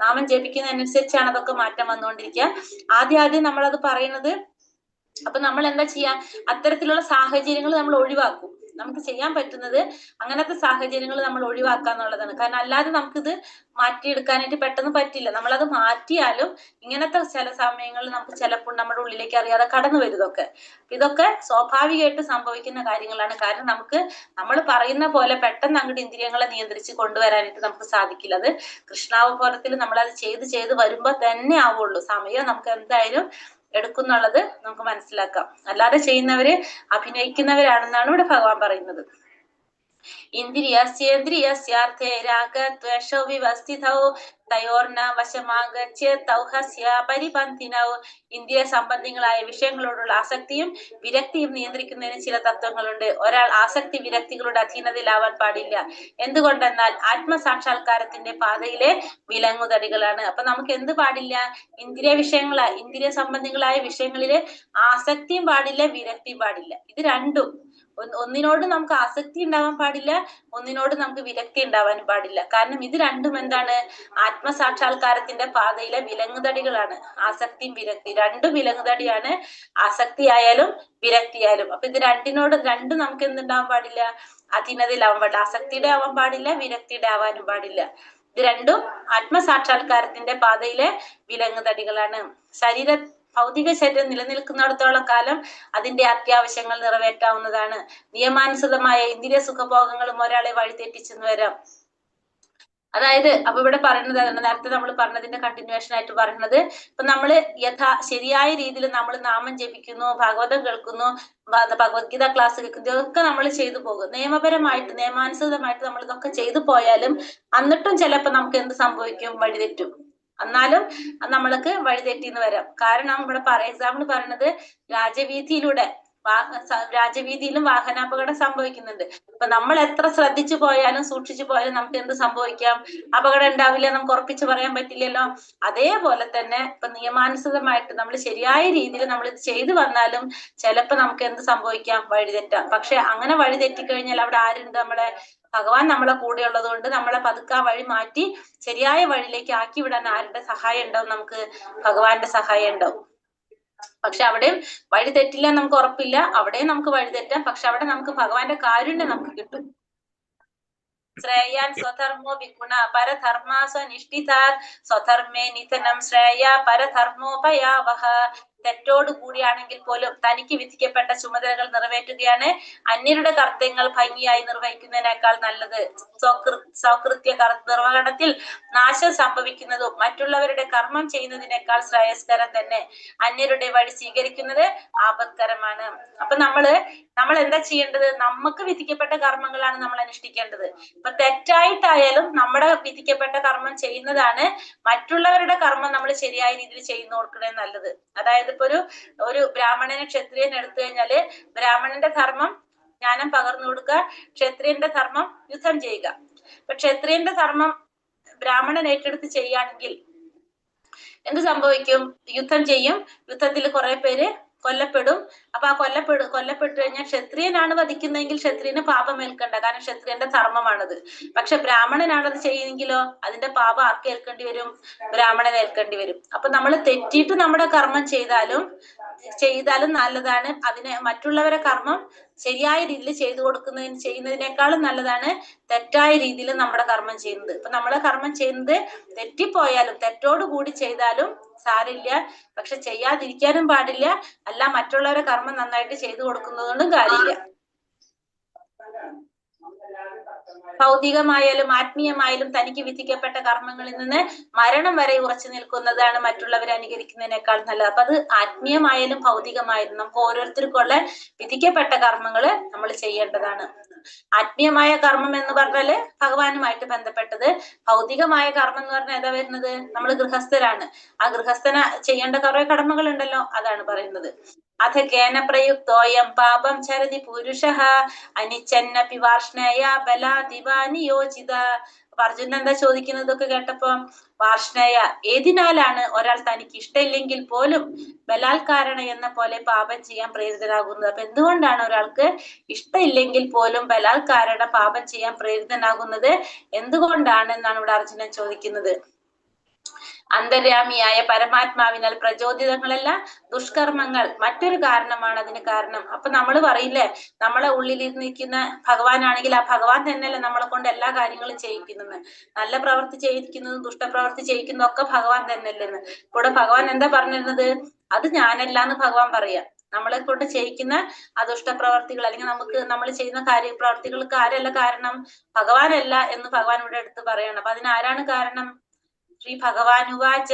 നാമം ജപിക്കുന്നതിനനുസരിച്ചാണ് അതൊക്കെ മാറ്റം വന്നുകൊണ്ടിരിക്കുക. ആദ്യം നമ്മളത് പറയുന്നത്. അപ്പൊ നമ്മൾ എന്താ ചെയ്യാ? അത്തരത്തിലുള്ള സാഹചര്യങ്ങൾ നമ്മൾ ഒഴിവാക്കും. നമുക്ക് ചെയ്യാൻ പറ്റുന്നത് അങ്ങനത്തെ സാഹചര്യങ്ങൾ നമ്മൾ ഒഴിവാക്കുക എന്നുള്ളതാണ്. കാരണം അല്ലാതെ നമുക്കിത് മാറ്റിയെടുക്കാനായിട്ട് പെട്ടെന്ന് പറ്റില്ല. നമ്മളത് മാറ്റിയാലും ഇങ്ങനത്തെ ചില സമയങ്ങളിൽ നമുക്ക് ചിലപ്പോൾ നമ്മുടെ ഉള്ളിലേക്ക് അറിയാതെ കടന്നു വരും ഇതൊക്കെ സ്വാഭാവികമായിട്ട് സംഭവിക്കുന്ന കാര്യങ്ങളാണ്. കാരണം നമ്മൾ പറയുന്ന പോലെ പെട്ടെന്ന് അങ്ങോട്ട് ഇന്ദ്രിയങ്ങളെ നിയന്ത്രിച്ച് കൊണ്ടുവരാനായിട്ട് നമുക്ക് സാധിക്കില്ല. അത് കൃഷ്ണാവതാരത്തിൽ നമ്മളത് ചെയ്ത് വരുമ്പോ തന്നെ ആവുള്ളൂ. സമയം നമുക്ക് എന്തായാലും എടുക്കുന്നുള്ളത് നമുക്ക് മനസ്സിലാക്കാം. അല്ലാതെ ചെയ്യുന്നവര് അഭിനയിക്കുന്നവരാണെന്നാണ് ഇവിടെ ഭഗവാൻ പറയുന്നത്. ഇന്ദ്രിയസ്യേന്ദ്രിയസ്യാർത്ഥേ രാഗദ്വേഷൗ വിവസ്ഥിതൗ തയോർന വശമാഗച്ഛേ തൗഹസ്യ പരിപന്ഥിനൗ. ഇന്ദ്രിയ സംബന്ധികളായ വിഷയങ്ങളോടുള്ള ആസക്തിയും വിരക്തിയും നിയന്ത്രിക്കുന്നതിന് ചില തത്വങ്ങളുണ്ട്. ഒരാൾ ആസക്തി വിരക്തികളുടെ അധീനതയിലാവാൻ പാടില്ല. എന്തുകൊണ്ടെന്നാൽ ആത്മസാക്ഷാത്കാരത്തിന്റെ പാതയിലെ വിലങ്ങുതടികളാണ്. അപ്പൊ നമുക്ക് എന്ത് പാടില്ല? ഇന്ദ്രിയ സംബന്ധികളായ വിഷയങ്ങളില് ആസക്തിയും പാടില്ല, വിരക്തിയും പാടില്ല. ഇത് രണ്ടും, ഒന്നിനോട് നമുക്ക് ആസക്തി ഉണ്ടാവാൻ പാടില്ല, ഒന്നിനോട് നമുക്ക് വിരക്തി ഉണ്ടാവാനും പാടില്ല. കാരണം ഇത് രണ്ടും എന്താണ്? ആത്മസാക്ഷാത്കാരത്തിന്റെ പാതയിലെ വിലങ്ങുതടികളാണ്. ആസക്തിയും വിരക്തി രണ്ടും വിലങ്ങുതടിയാണ്. ആസക്തി ആയാലും വിരക്തി ആയാലും. അപ്പൊ ഇത് രണ്ടും നമുക്ക് എന്തുണ്ടാവാൻ പാടില്ല? അധീനതയിലാവാൻ പാടില്ല. ആസക്തിയുടെ ആവാൻ പാടില്ല, വിരക്തിയുടെ ആവാനും പാടില്ല. ഇത് രണ്ടും ആത്മസാക്ഷാത്കാരത്തിന്റെ പാതയിലെ വിലങ്ങുതടികളാണ്. ഭൗതിക ശരീരം നിലനിൽക്കുന്നിടത്തോളം കാലം അതിന്റെ അത്യാവശ്യങ്ങൾ നിറവേറ്റാവുന്നതാണ്. നിയമാനുസൃതമായ ഇന്ദ്രിയ സുഖഭോഗങ്ങളും ഒരാളെ വഴിതെറ്റിച്ചെന്ന് വരാം. അതായത് അപ്പൊ ഇവിടെ പറയുന്നത് നേരത്തെ നമ്മൾ പറഞ്ഞതിന്റെ കണ്ടിന്യൂവേഷൻ ആയിട്ട് പറയുന്നത്, ഇപ്പൊ നമ്മള് ശരിയായ രീതിയിൽ നമ്മൾ നാമം ജപിക്കുന്നു, ഭാഗവതം കേൾക്കുന്നു, ഭഗവത്ഗീത ക്ലാസ് കേൾക്കുന്നു, ഇതൊക്കെ നമ്മൾ ചെയ്തു പോകും. നിയമാനുസൃതമായിട്ട് നമ്മൾ ഇതൊക്കെ ചെയ്തു പോയാലും എന്നിട്ടും ചിലപ്പോ നമുക്ക് എന്ത് സംഭവിക്കും? വഴിതെറ്റും. എന്നാലും നമ്മൾക്ക് വഴിതെറ്റിന്ന് വരാം. കാരണം ഇവിടെ എക്സാമ്പിൾ പറയുന്നത്, രാജവീതിയിലും വാഹനാപകടം സംഭവിക്കുന്നുണ്ട്. ഇപ്പൊ നമ്മൾ എത്ര ശ്രദ്ധിച്ചു പോയാലും സൂക്ഷിച്ചു പോയാലും നമുക്ക് എന്ത് സംഭവിക്കാം? അപകടം ഉണ്ടാവില്ല, നമുക്ക് ഉറപ്പിച്ച് പറയാൻ പറ്റില്ലല്ലോ. അതേപോലെ തന്നെ ഇപ്പൊ നിയമാനുസൃതമായിട്ട് നമ്മൾ ശരിയായ രീതിയിൽ നമ്മൾ ഇത് ചെയ്തു വന്നാലും ചിലപ്പോ നമുക്ക് എന്ത് സംഭവിക്കാം? വഴിതെറ്റാം. പക്ഷെ അങ്ങനെ വഴിതെറ്റിക്കഴിഞ്ഞാൽ അവിടെ ആരുണ്ട്? ഭഗവാൻ നമ്മളെ കൂടെ ഉള്ളത് കൊണ്ട് നമ്മളെ പതുക്കെ വഴി മാറ്റി ശരിയായ വഴിയിലേക്ക് ആക്കി വിടാൻ ആരുടെ സഹായം ഉണ്ടാവും? നമുക്ക് ഭഗവാന്റെ സഹായം ഉണ്ടാവും. പക്ഷെ അവിടെയും വഴി തെറ്റില്ല നമുക്ക് ഉറപ്പില്ല. അവിടെയും നമുക്ക് വഴി തെറ്റാം. പക്ഷെ അവിടെ നമുക്ക് ഭഗവാന്റെ കാരുണ്യം നമുക്ക് കിട്ടും. ശ്രേയാൻ സ്വധർമ്മോ വിഗുണ പരധർമാസ്വനിഷ്ഠിതാത് സ്വധർമ്മേ നിധനം ശ്രേയ പരധർമ്മോപയാവഹ. തെറ്റോട് കൂടിയാണെങ്കിൽ പോലും തനിക്ക് വിധിക്കപ്പെട്ട ചുമതലകൾ നിറവേറ്റുകയാണ് അന്യരുടെ കർത്തവ്യങ്ങൾ ഭംഗിയായി നിർവഹിക്കുന്നതിനേക്കാൾ നല്ലത്. സ്വകൃത്യ നിർവഹണത്തിൽ നാശം സംഭവിക്കുന്നതും മറ്റുള്ളവരുടെ കർമ്മം ചെയ്യുന്നതിനേക്കാൾ ശ്രേയസ്കരം തന്നെ. അന്യരുടെ വഴി സ്വീകരിക്കുന്നത് ആപത്കരമാണ്. അപ്പൊ നമ്മൾ എന്താ ചെയ്യേണ്ടത്? നമുക്ക് വിധിക്കപ്പെട്ട കർമ്മങ്ങളാണ് നമ്മൾ അനുഷ്ഠിക്കേണ്ടത്. ഇപ്പൊ തെറ്റായിട്ടായാലും നമ്മുടെ വിധിക്കപ്പെട്ട കർമ്മം ചെയ്യുന്നതാണ് മറ്റുള്ളവരുടെ കർമ്മം നമ്മൾ ശരിയായ രീതിയിൽ ചെയ്യുന്ന കൊടുക്കണേ നല്ലത്. അതായത് ഇപ്പൊ ഒരു ബ്രാഹ്മണനെ ക്ഷത്രിയനെ എടുത്തു കഴിഞ്ഞാല് ബ്രാഹ്മണന്റെ ധർമ്മം ജ്ഞാനം പകർന്നു കൊടുക്കുക, ക്ഷത്രിയന്റെ ധർമ്മം യുദ്ധം ചെയ്യുക. ഇപ്പൊ ക്ഷത്രിയന്റെ ധർമ്മം ബ്രാഹ്മണൻ ഏറ്റെടുത്ത് ചെയ്യുകയാണെങ്കിൽ എന്ത് സംഭവിക്കും? യുദ്ധം ചെയ്യും. യുദ്ധത്തിൽ കുറെ പേര് കൊല്ലപ്പെടും. അപ്പൊ ആ കൊല്ലപ്പെട്ടു കഴിഞ്ഞാൽ ക്ഷത്രിയനാണ് വധിക്കുന്നതെങ്കിൽ ക്ഷത്രിയന് പാപം ഏൽക്കണ്ട, കാരണം ക്ഷത്രിയന്റെ ധർമ്മമാണത്. പക്ഷെ ബ്രാഹ്മണനാണത് ചെയ്യുന്നെങ്കിലോ അതിന്റെ പാപം ആർക്ക് ഏൽക്കേണ്ടി വരും? ബ്രാഹ്മണൻ ഏൽക്കേണ്ടി വരും. അപ്പൊ നമ്മൾ തെറ്റിയിട്ട് നമ്മുടെ കർമ്മം ചെയ്താലും നല്ലതാണ്. മറ്റുള്ളവരെ കർമ്മം ശരിയായ രീതിയിൽ ചെയ്യുന്നതിനേക്കാളും നല്ലതാണ് തെറ്റായ രീതിയിൽ നമ്മുടെ കർമ്മം ചെയ്യുന്നത്. ഇപ്പൊ നമ്മളെ കർമ്മം ചെയ്യുന്നത് തെറ്റിപ്പോയാലും തെറ്റോട് കൂടി ചെയ്താലും സാരില്ല, പക്ഷെ ചെയ്യാതിരിക്കാനും പാടില്ല. അല്ല, മറ്റുള്ളവരെ കർമ്മം നന്നായിട്ട് ചെയ്തു കൊടുക്കുന്നതുകൊണ്ടും കാര്യമില്ല. ഭൗതികമായാലും ആത്മീയമായാലും തനിക്ക് വിധിക്കപ്പെട്ട കർമ്മങ്ങളിൽ നിന്ന് മരണം വരെ ഉറച്ചു നിൽക്കുന്നതാണ് മറ്റുള്ളവരെ അനുകരിക്കുന്നതിനേക്കാൾ നല്ലത്. അപ്പൊ അത് ആത്മീയമായാലും ഭൗതികമായാലും നമുക്ക് ഓരോരുത്തർക്കുള്ള വിധിക്കപ്പെട്ട കർമ്മങ്ങൾ നമ്മൾ ചെയ്യേണ്ടതാണ്. ആത്മീയമായ കർമ്മം എന്ന് പറഞ്ഞാല് ഭഗവാനുമായിട്ട് ബന്ധപ്പെട്ടത്. ഭൗതികമായ കർമ്മം എന്ന് പറഞ്ഞാൽ ഏതാ വരുന്നത്? നമ്മൾ ഗൃഹസ്ഥരാണ്. ആ ഗൃഹസ്ഥന ചെയ്യേണ്ട കുറെ കടമകൾ ഉണ്ടല്ലോ, അതാണ് പറയുന്നത്. അഥ കേന പ്രയുക്തോയം പാപം ചരതി പുരുഷഃ അനിച്ഛന്നപി വാർഷ്ണേയ ബലാദിവാ നിയോജിത. അർജുനൻ എന്താ ചോദിക്കുന്നതൊക്കെ കേട്ടപ്പോ, വാർഷ്ണേയ ഏതിനാലാണ് ഒരാൾ തനിക്ക് ഇഷ്ടമില്ലെങ്കിൽ പോലും ബലാത്കാരണ എന്ന പോലെ പാപം ചെയ്യാൻ പ്രേരിതനാകുന്നത്? അപ്പൊ എന്തുകൊണ്ടാണ് ഒരാൾക്ക് ഇഷ്ടമില്ലെങ്കിൽ പോലും ബലാത്കാരണ പാപം ചെയ്യാൻ പ്രേരിതനാകുന്നത്? എന്തുകൊണ്ടാണ് എന്നാണ് ഇവിടെ അർജുനൻ ചോദിക്കുന്നത്. അന്തര്യാമിയായ പരമാത്മാവിനാൽ പ്രചോദിതങ്ങളല്ല ദുഷ്കർമ്മങ്ങൾ മറ്റൊരു കാരണമാണ് അതിന് കാരണം. അപ്പൊ നമ്മൾ പറയില്ലേ, നമ്മളെ ഉള്ളിലിരിക്കുന്ന ഭഗവാനാണെങ്കിൽ ആ ഭഗവാൻ തന്നെയല്ലേ നമ്മളെ കൊണ്ട് എല്ലാ കാര്യങ്ങളും ചെയ്യിക്കുന്നത്. നല്ല പ്രവൃത്തി ചെയ്യിക്കുന്നതും ദുഷ്ടപ്രവൃത്തി ചെയ്യിക്കുന്നതും ഒക്കെ ഭഗവാൻ തന്നെയല്ലെന്ന്. ഇവിടെ ഭഗവാൻ എന്താ പറഞ്ഞിരുന്നത്? അത് ഞാനല്ല എന്ന് ഭഗവാൻ പറയാ. നമ്മളെ കൊണ്ട് ചെയ്യിക്കുന്ന ആ ദുഷ്ടപ്രവർത്തികൾ അല്ലെങ്കിൽ നമ്മൾ ചെയ്യുന്ന പ്രവർത്തികൾക്ക് ആരല്ല കാരണം? ഭഗവാനല്ല എന്ന് ഭഗവാൻ ഇവിടെ എടുത്ത് പറയണം. അപ്പൊ അതിനാരാണ് കാരണം? ശ്രീ ഭഗവാനുവാച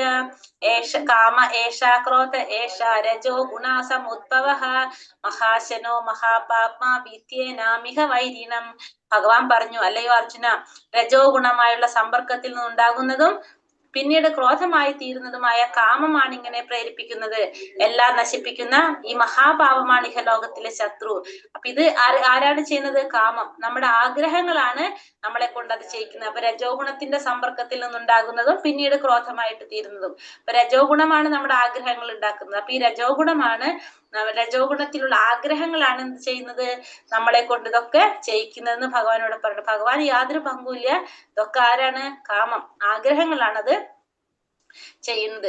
ഏഷ കാമ ഏഷാ ക്രോധ ഏഷാ രജോ ഗുണാ സമുദ്ഭവഃ മഹാശനോ മഹാപാപ്മാ വിദ്യേനാമിഹ വൈരിണം. ഭഗവാൻ പറഞ്ഞു, അല്ലയോ അർജുന, രജോ ഗുണമായുള്ള സമ്പർക്കത്തിൽ നിന്നുണ്ടാകുന്നതും പിന്നീട് ക്രോധമായി തീരുന്നതുമായ കാമമാണ് ഇങ്ങനെ പ്രേരിപ്പിക്കുന്നത്. എല്ലാം നശിപ്പിക്കുന്ന ഈ മഹാപാപമാണ് ഇഹലോകത്തിലെ ശത്രു. അപ്പൊ ഇത് ആരാണ് ചെയ്യുന്നത്? കാമം, നമ്മുടെ ആഗ്രഹങ്ങളാണ് നമ്മളെ കൊണ്ട് അത് ചെയ്യിക്കുന്നത്. അപ്പൊ രജോ ഗുണത്തിന്റെ സമ്പർക്കത്തിൽ നിന്നുണ്ടാകുന്നതും പിന്നീട് ക്രോധമായിട്ട് തീരുന്നതും. അപ്പൊ രജോ ഗുണമാണ് നമ്മുടെ ആഗ്രഹങ്ങൾ ഉണ്ടാക്കുന്നത്. അപ്പൊ ഈ രജോ ഗുണത്തിലുള്ള ആഗ്രഹങ്ങളാണ് എന്ത് ചെയ്യുന്നത്? നമ്മളെ കൊണ്ട് ഇതൊക്കെ ചെയ്യിക്കുന്നതെന്ന് ഭഗവാനോട് പറഞ്ഞു. ഭഗവാൻ യാതൊരു പങ്കുമില്ല. ഇതൊക്കെ ആരാണ്? കാമം, ആഗ്രഹങ്ങളാണത് ചെയ്യുന്നത്.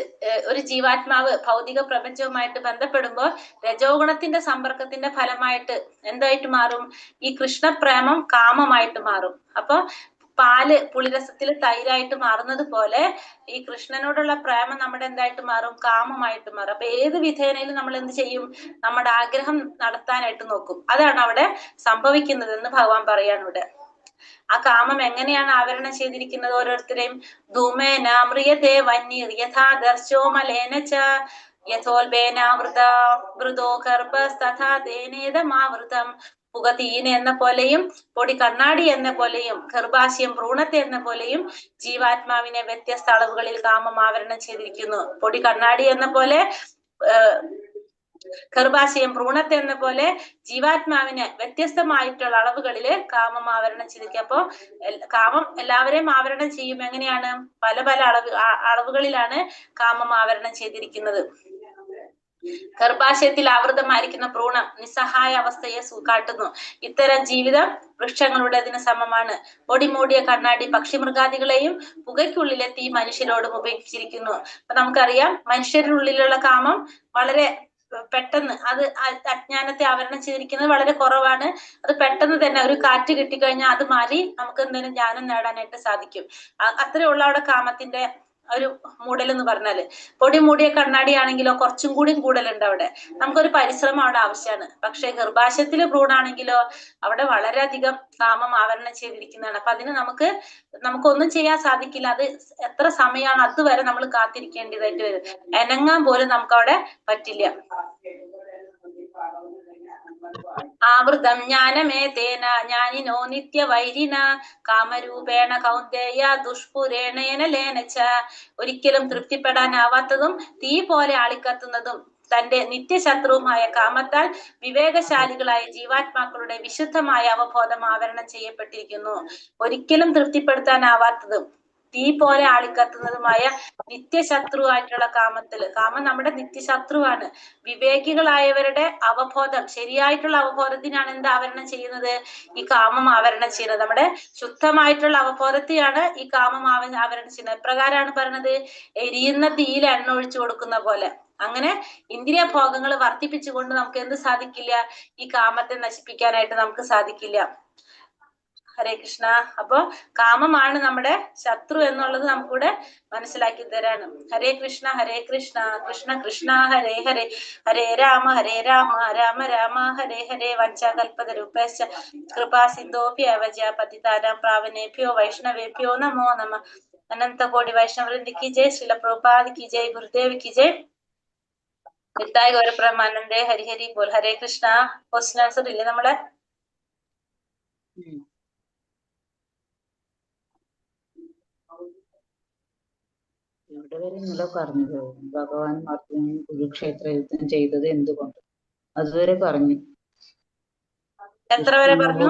ഒരു ജീവാത്മാവ് ഭൗതിക പ്രപഞ്ചവുമായിട്ട് ബന്ധപ്പെടുമ്പോൾ രജോ ഗുണത്തിന്റെ സമ്പർക്കത്തിന്റെ ഫലമായിട്ട് എന്തായിട്ട് മാറും? ഈ കൃഷ്ണപ്രേമം കാമമായിട്ട് മാറും. അപ്പൊ പാല് പുളിരസത്തിൽ തൈരായിട്ട് മാറുന്നത് പോലെ ഈ കൃഷ്ണനോടുള്ള പ്രേമം നമ്മുടെ എന്തായിട്ട് മാറും? കാമമായിട്ട് മാറും. അപ്പൊ ഏത് വിധേനയിലും നമ്മൾ എന്ത് ചെയ്യും? നമ്മുടെ ആഗ്രഹം നടത്താനായിട്ട് നോക്കും. അതാണ് അവിടെ സംഭവിക്കുന്നത് എന്ന് ഭഗവാൻ പറയാണ് ഇവിടെ. ആ കാമം എങ്ങനെയാണ് ആവരണം ചെയ്തിരിക്കുന്നത് ഓരോരുത്തരെയും? ധൂമേന മ്രിയതേ വന്യർ യഥാ ദർശോ മലേന ച യഥോൽബേനാവൃതോ ഗർഭസ്തഥാ തേനേദമാവൃതം. പുകതീന എന്ന പോലെയും പൊടി കണ്ണാടി എന്ന പോലെയും ഗർഭാശയം ഭ്രൂണത്തെ എന്ന പോലെയും ജീവാത്മാവിനെ വ്യത്യസ്ത അളവുകളിൽ കാമം ആവരണം ചെയ്തിരിക്കുന്നു. പൊടി കണ്ണാടി എന്ന പോലെ ഗർഭാശയം ഭ്രൂണത്തെ എന്ന പോലെ ജീവാത്മാവിനെ വ്യത്യസ്തമായിട്ടുള്ള അളവുകളില് കാമം ആവരണം ചെയ്തിരിക്കുക. അപ്പോ കാമം എല്ലാവരെയും ആവരണം ചെയ്യും. എങ്ങനെയാണ്? പല പല അളവുകളിലാണ് കാമം ആവരണം ചെയ്തിരിക്കുന്നത്. ഗർഭാശയത്തിൽ ആവൃതമായിരിക്കുന്ന ഭ്രൂണം നിസ്സഹായ അവസ്ഥയെ കാട്ടുന്നു. ഇത്തരം ജീവിതം വൃക്ഷങ്ങളുടേതിന് സമമാണ്. പൊടിമൂടിയ കണ്ണാടി പക്ഷിമൃഗാദികളെയും പുകയ്ക്കുള്ളിലെ തീ മനുഷ്യരോടും ഉപയോഗിച്ചിരിക്കുന്നു. അപ്പൊ നമുക്കറിയാം, മനുഷ്യരുള്ളിലുള്ള കാമം വളരെ പെട്ടെന്ന് അത് അജ്ഞാനത്തെ ആവരണം ചെയ്തിരിക്കുന്നത് വളരെ കുറവാണ്. അത് പെട്ടെന്ന് തന്നെ ഒരു കാറ്റ് കിട്ടിക്കഴിഞ്ഞാൽ അത് മാറി നമുക്ക് എന്തെങ്കിലും ജ്ഞാനം നേടാനായിട്ട് സാധിക്കും. അത്രയുള്ള അവിടെ കാമത്തിന്റെ ഒരു മൂടൽ എന്ന് പറഞ്ഞാല്. പൊടി മൂടിയ കണ്ണാടി ആണെങ്കിലോ കുറച്ചും കൂടി കൂടുതലുണ്ട് അവിടെ. നമുക്കൊരു പരിശ്രമം അവിടെ ആവശ്യമാണ്. പക്ഷെ ഗർഭാശയത്തില് ഭ്രൂണാണെങ്കിലോ അവിടെ വളരെയധികം കാമം ആവരണം ചെയ്തിരിക്കുന്നതാണ്. അപ്പൊ അതിന് നമുക്കൊന്നും ചെയ്യാൻ സാധിക്കില്ല. അത് എത്ര സമയമാണ് അതുവരെ നമ്മൾ കാത്തിരിക്കേണ്ടതായിട്ട് വരും. അനങ്ങാൻ പോലും നമുക്ക് അവിടെ പറ്റില്ല. ആവൃതം ജ്ഞാനമേതേന ജ്ഞാനിനോ നിത്യവൈരിണ കാമരൂപേണ കൗന്ദേയ ദുഷ്പുരേണേന ലേനച്ച. ഒരിക്കലും തൃപ്തിപ്പെടാനാവാത്തതും തീ പോലെ ആളിക്കത്തുന്നതും തന്റെ നിത്യശത്രുവുമായ കാമത്താൽ വിവേകശാലികളായ ജീവാത്മാക്കളുടെ വിശുദ്ധമായ അവബോധം ആവരണം ചെയ്യപ്പെട്ടിരിക്കുന്നു. ഒരിക്കലും തൃപ്തിപ്പെടുത്താനാവാത്തതും തീ പോലെ ആളിക്കത്തുന്നതുമായ നിത്യശത്രുവായിട്ടുള്ള കാമം നമ്മുടെ നിത്യശത്രുവാണ്. വിവേകികളായവരുടെ അവബോധം, ശരിയായിട്ടുള്ള അവബോധത്തിനാണ് എന്ത് ആവരണം ചെയ്യുന്നത്? ഈ കാമം ആവരണം ചെയ്യുന്നത്. നമ്മുടെ ശുദ്ധമായിട്ടുള്ള അവബോധത്തെയാണ് ഈ കാമം ആവരണം ചെയ്യുന്നത്. എപ്രകാരമാണ് പറഞ്ഞത്? എരിയുന്ന തീയിൽ എണ്ണ ഒഴിച്ചു കൊടുക്കുന്ന പോലെ. അങ്ങനെ ഇന്ദ്രിയ ഭോഗങ്ങൾ വർദ്ധിപ്പിച്ചുകൊണ്ട് നമുക്ക് എന്ത് സാധിക്കില്ല? ഈ കാമത്തെ നശിപ്പിക്കാനായിട്ട് നമുക്ക് സാധിക്കില്ല. ഹരേ കൃഷ്ണ. അപ്പൊ കാമമാണ് നമ്മുടെ ശത്രു എന്നുള്ളത് നമുക്കിവിടെ മനസ്സിലാക്കി തരാണ്. ഹരേ കൃഷ്ണ കൃഷ്ണ കൃഷ്ണ ഹരേ ഹരേ, ഹരേ രാമ രാമ രാമ ഹരേ ഹരേ. വഞ്ചകൽപതരൂപേശ്ച കൃപാ സിന്ധോഭ്യവച പതിതാനാം പാവനേഭ്യോ വൈഷ്ണവേഭ്യോ നമോ നമഃ. അനന്ത കോടി വൈഷ്ണവവൃന്ദ കി ജയ്. ശ്രീല പ്രഭുപാദ കി ജയ്. ഗുരുദേവ് കി ജയ്. നിത്തായ ഗൗരപ്രമാനന്ദേ ഹരി ഹരി ബോൽ. ഹരേ കൃഷ്ണ. ക്വസ്റ്റ്യൻ ആൻസർ ഇല്ലേ നമ്മളെ? ഉം. ഇവിടെ വരെ ഇന്നലെ പറഞ്ഞത് ഭഗവാൻ അർജുനൻ കുരുക്ഷേത്ര യുദ്ധം ചെയ്തത് എന്തുകൊണ്ട്, അതുവരെ പറഞ്ഞു. എത്ര വരെ പറഞ്ഞു?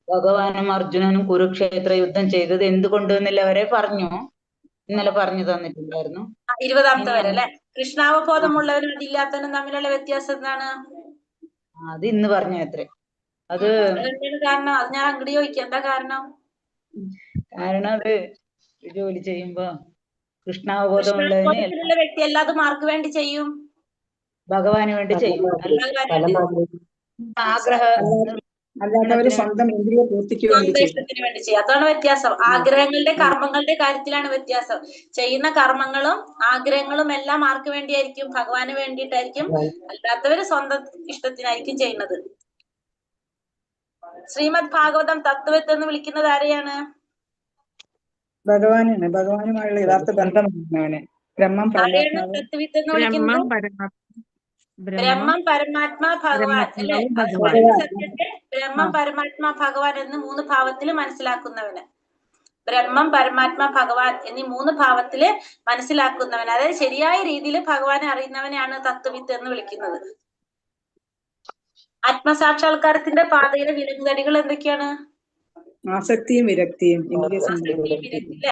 ഭഗവാനും അർജുനനും കുരുക്ഷേത്ര യുദ്ധം ചെയ്തത് എന്തുകൊണ്ട് എന്നില്ല വരെ പറഞ്ഞു. ഇന്നലെ പറഞ്ഞു തന്നിട്ടുണ്ടായിരുന്നു. 20ാമത്തെ ഇനി വരെ അല്ലെ? കൃഷ്ണാവബോധമുള്ളവരും അതില്ലാത്തവരും തമ്മിലുള്ള വ്യത്യാസം എന്താണ്? അത് ഇന്ന് പറഞ്ഞ അത്രേ. അത് എന്താണ് കാരണം? അത് ഞാൻ അങ്ങോട്ട് ചോദിക്കാം, എന്താ കാരണം? കാരണം അത് ജോലി ചെയ്യുമ്പോ കൃഷ്ണാവബോധമുള്ളതിന് കൃഷ്ണാവബോധത്തിലുള്ള വ്യക്തി എല്ലാതും ആർക്ക് വേണ്ടി ചെയ്യും? ഭഗവാന് വേണ്ടി ചെയ്യും. ആഗ്രഹ അല്ലാത്തവര് സ്വന്തം ഇന്ദ്രിയ പൂർത്തിക്ക് വേണ്ടി സ്വന്തം ചെയ്യും. ഇഷ്ടത്തിന് വേണ്ടി ചെയ്യും. അതാണ് വ്യത്യാസം. ആഗ്രഹങ്ങളുടെ കർമ്മങ്ങളുടെ കാര്യത്തിലാണ് വ്യത്യാസം. ചെയ്യുന്ന കർമ്മങ്ങളും ആഗ്രഹങ്ങളും എല്ലാം ആർക്ക് വേണ്ടിയായിരിക്കും? ഭഗവാന് വേണ്ടിയിട്ടായിരിക്കും. അല്ലാത്തവര് സ്വന്തം ഇഷ്ടത്തിനായിരിക്കും ചെയ്യുന്നത്. ശ്രീമദ് ഭാഗവതം തത്വത്ത് എന്ന് വിളിക്കുന്നത് ആരെയാണ്? ഭഗവാനാണ്. ഭഗവാനുമായുള്ള യഥാർത്ഥ ബന്ധമാണ് ബ്രഹ്മം ആരെയാണ് പരമാത്മാവ്. തത്വത്ത് എന്ന് വിളിക്കുന്നത്? ബ്രഹ്മം പരമാത്മാ ഭഗവാൻ അല്ലെ? സത്യത്തെ ബ്രഹ്മം പരമാത്മാ ഭഗവാൻ എന്ന് 3 ഭാവത്തിൽ മനസ്സിലാക്കുന്നവന്. ബ്രഹ്മം പരമാത്മാ ഭഗവാൻ എന്നീ 3 ഭാവത്തില് മനസ്സിലാക്കുന്നവൻ, അതായത് ശരിയായ രീതിയിൽ ഭഗവാനെ അറിയുന്നവനെയാണ് തത്വവിത്ത് എന്ന് വിളിക്കുന്നത്. ആത്മസാക്ഷാത്കാരത്തിന്റെ പാതയിലെ വിലങ്ങുതടികൾ എന്തൊക്കെയാണ്? ആസക്തിയും വിരക്തിയും. ആസക്തിയും വിരക്തി.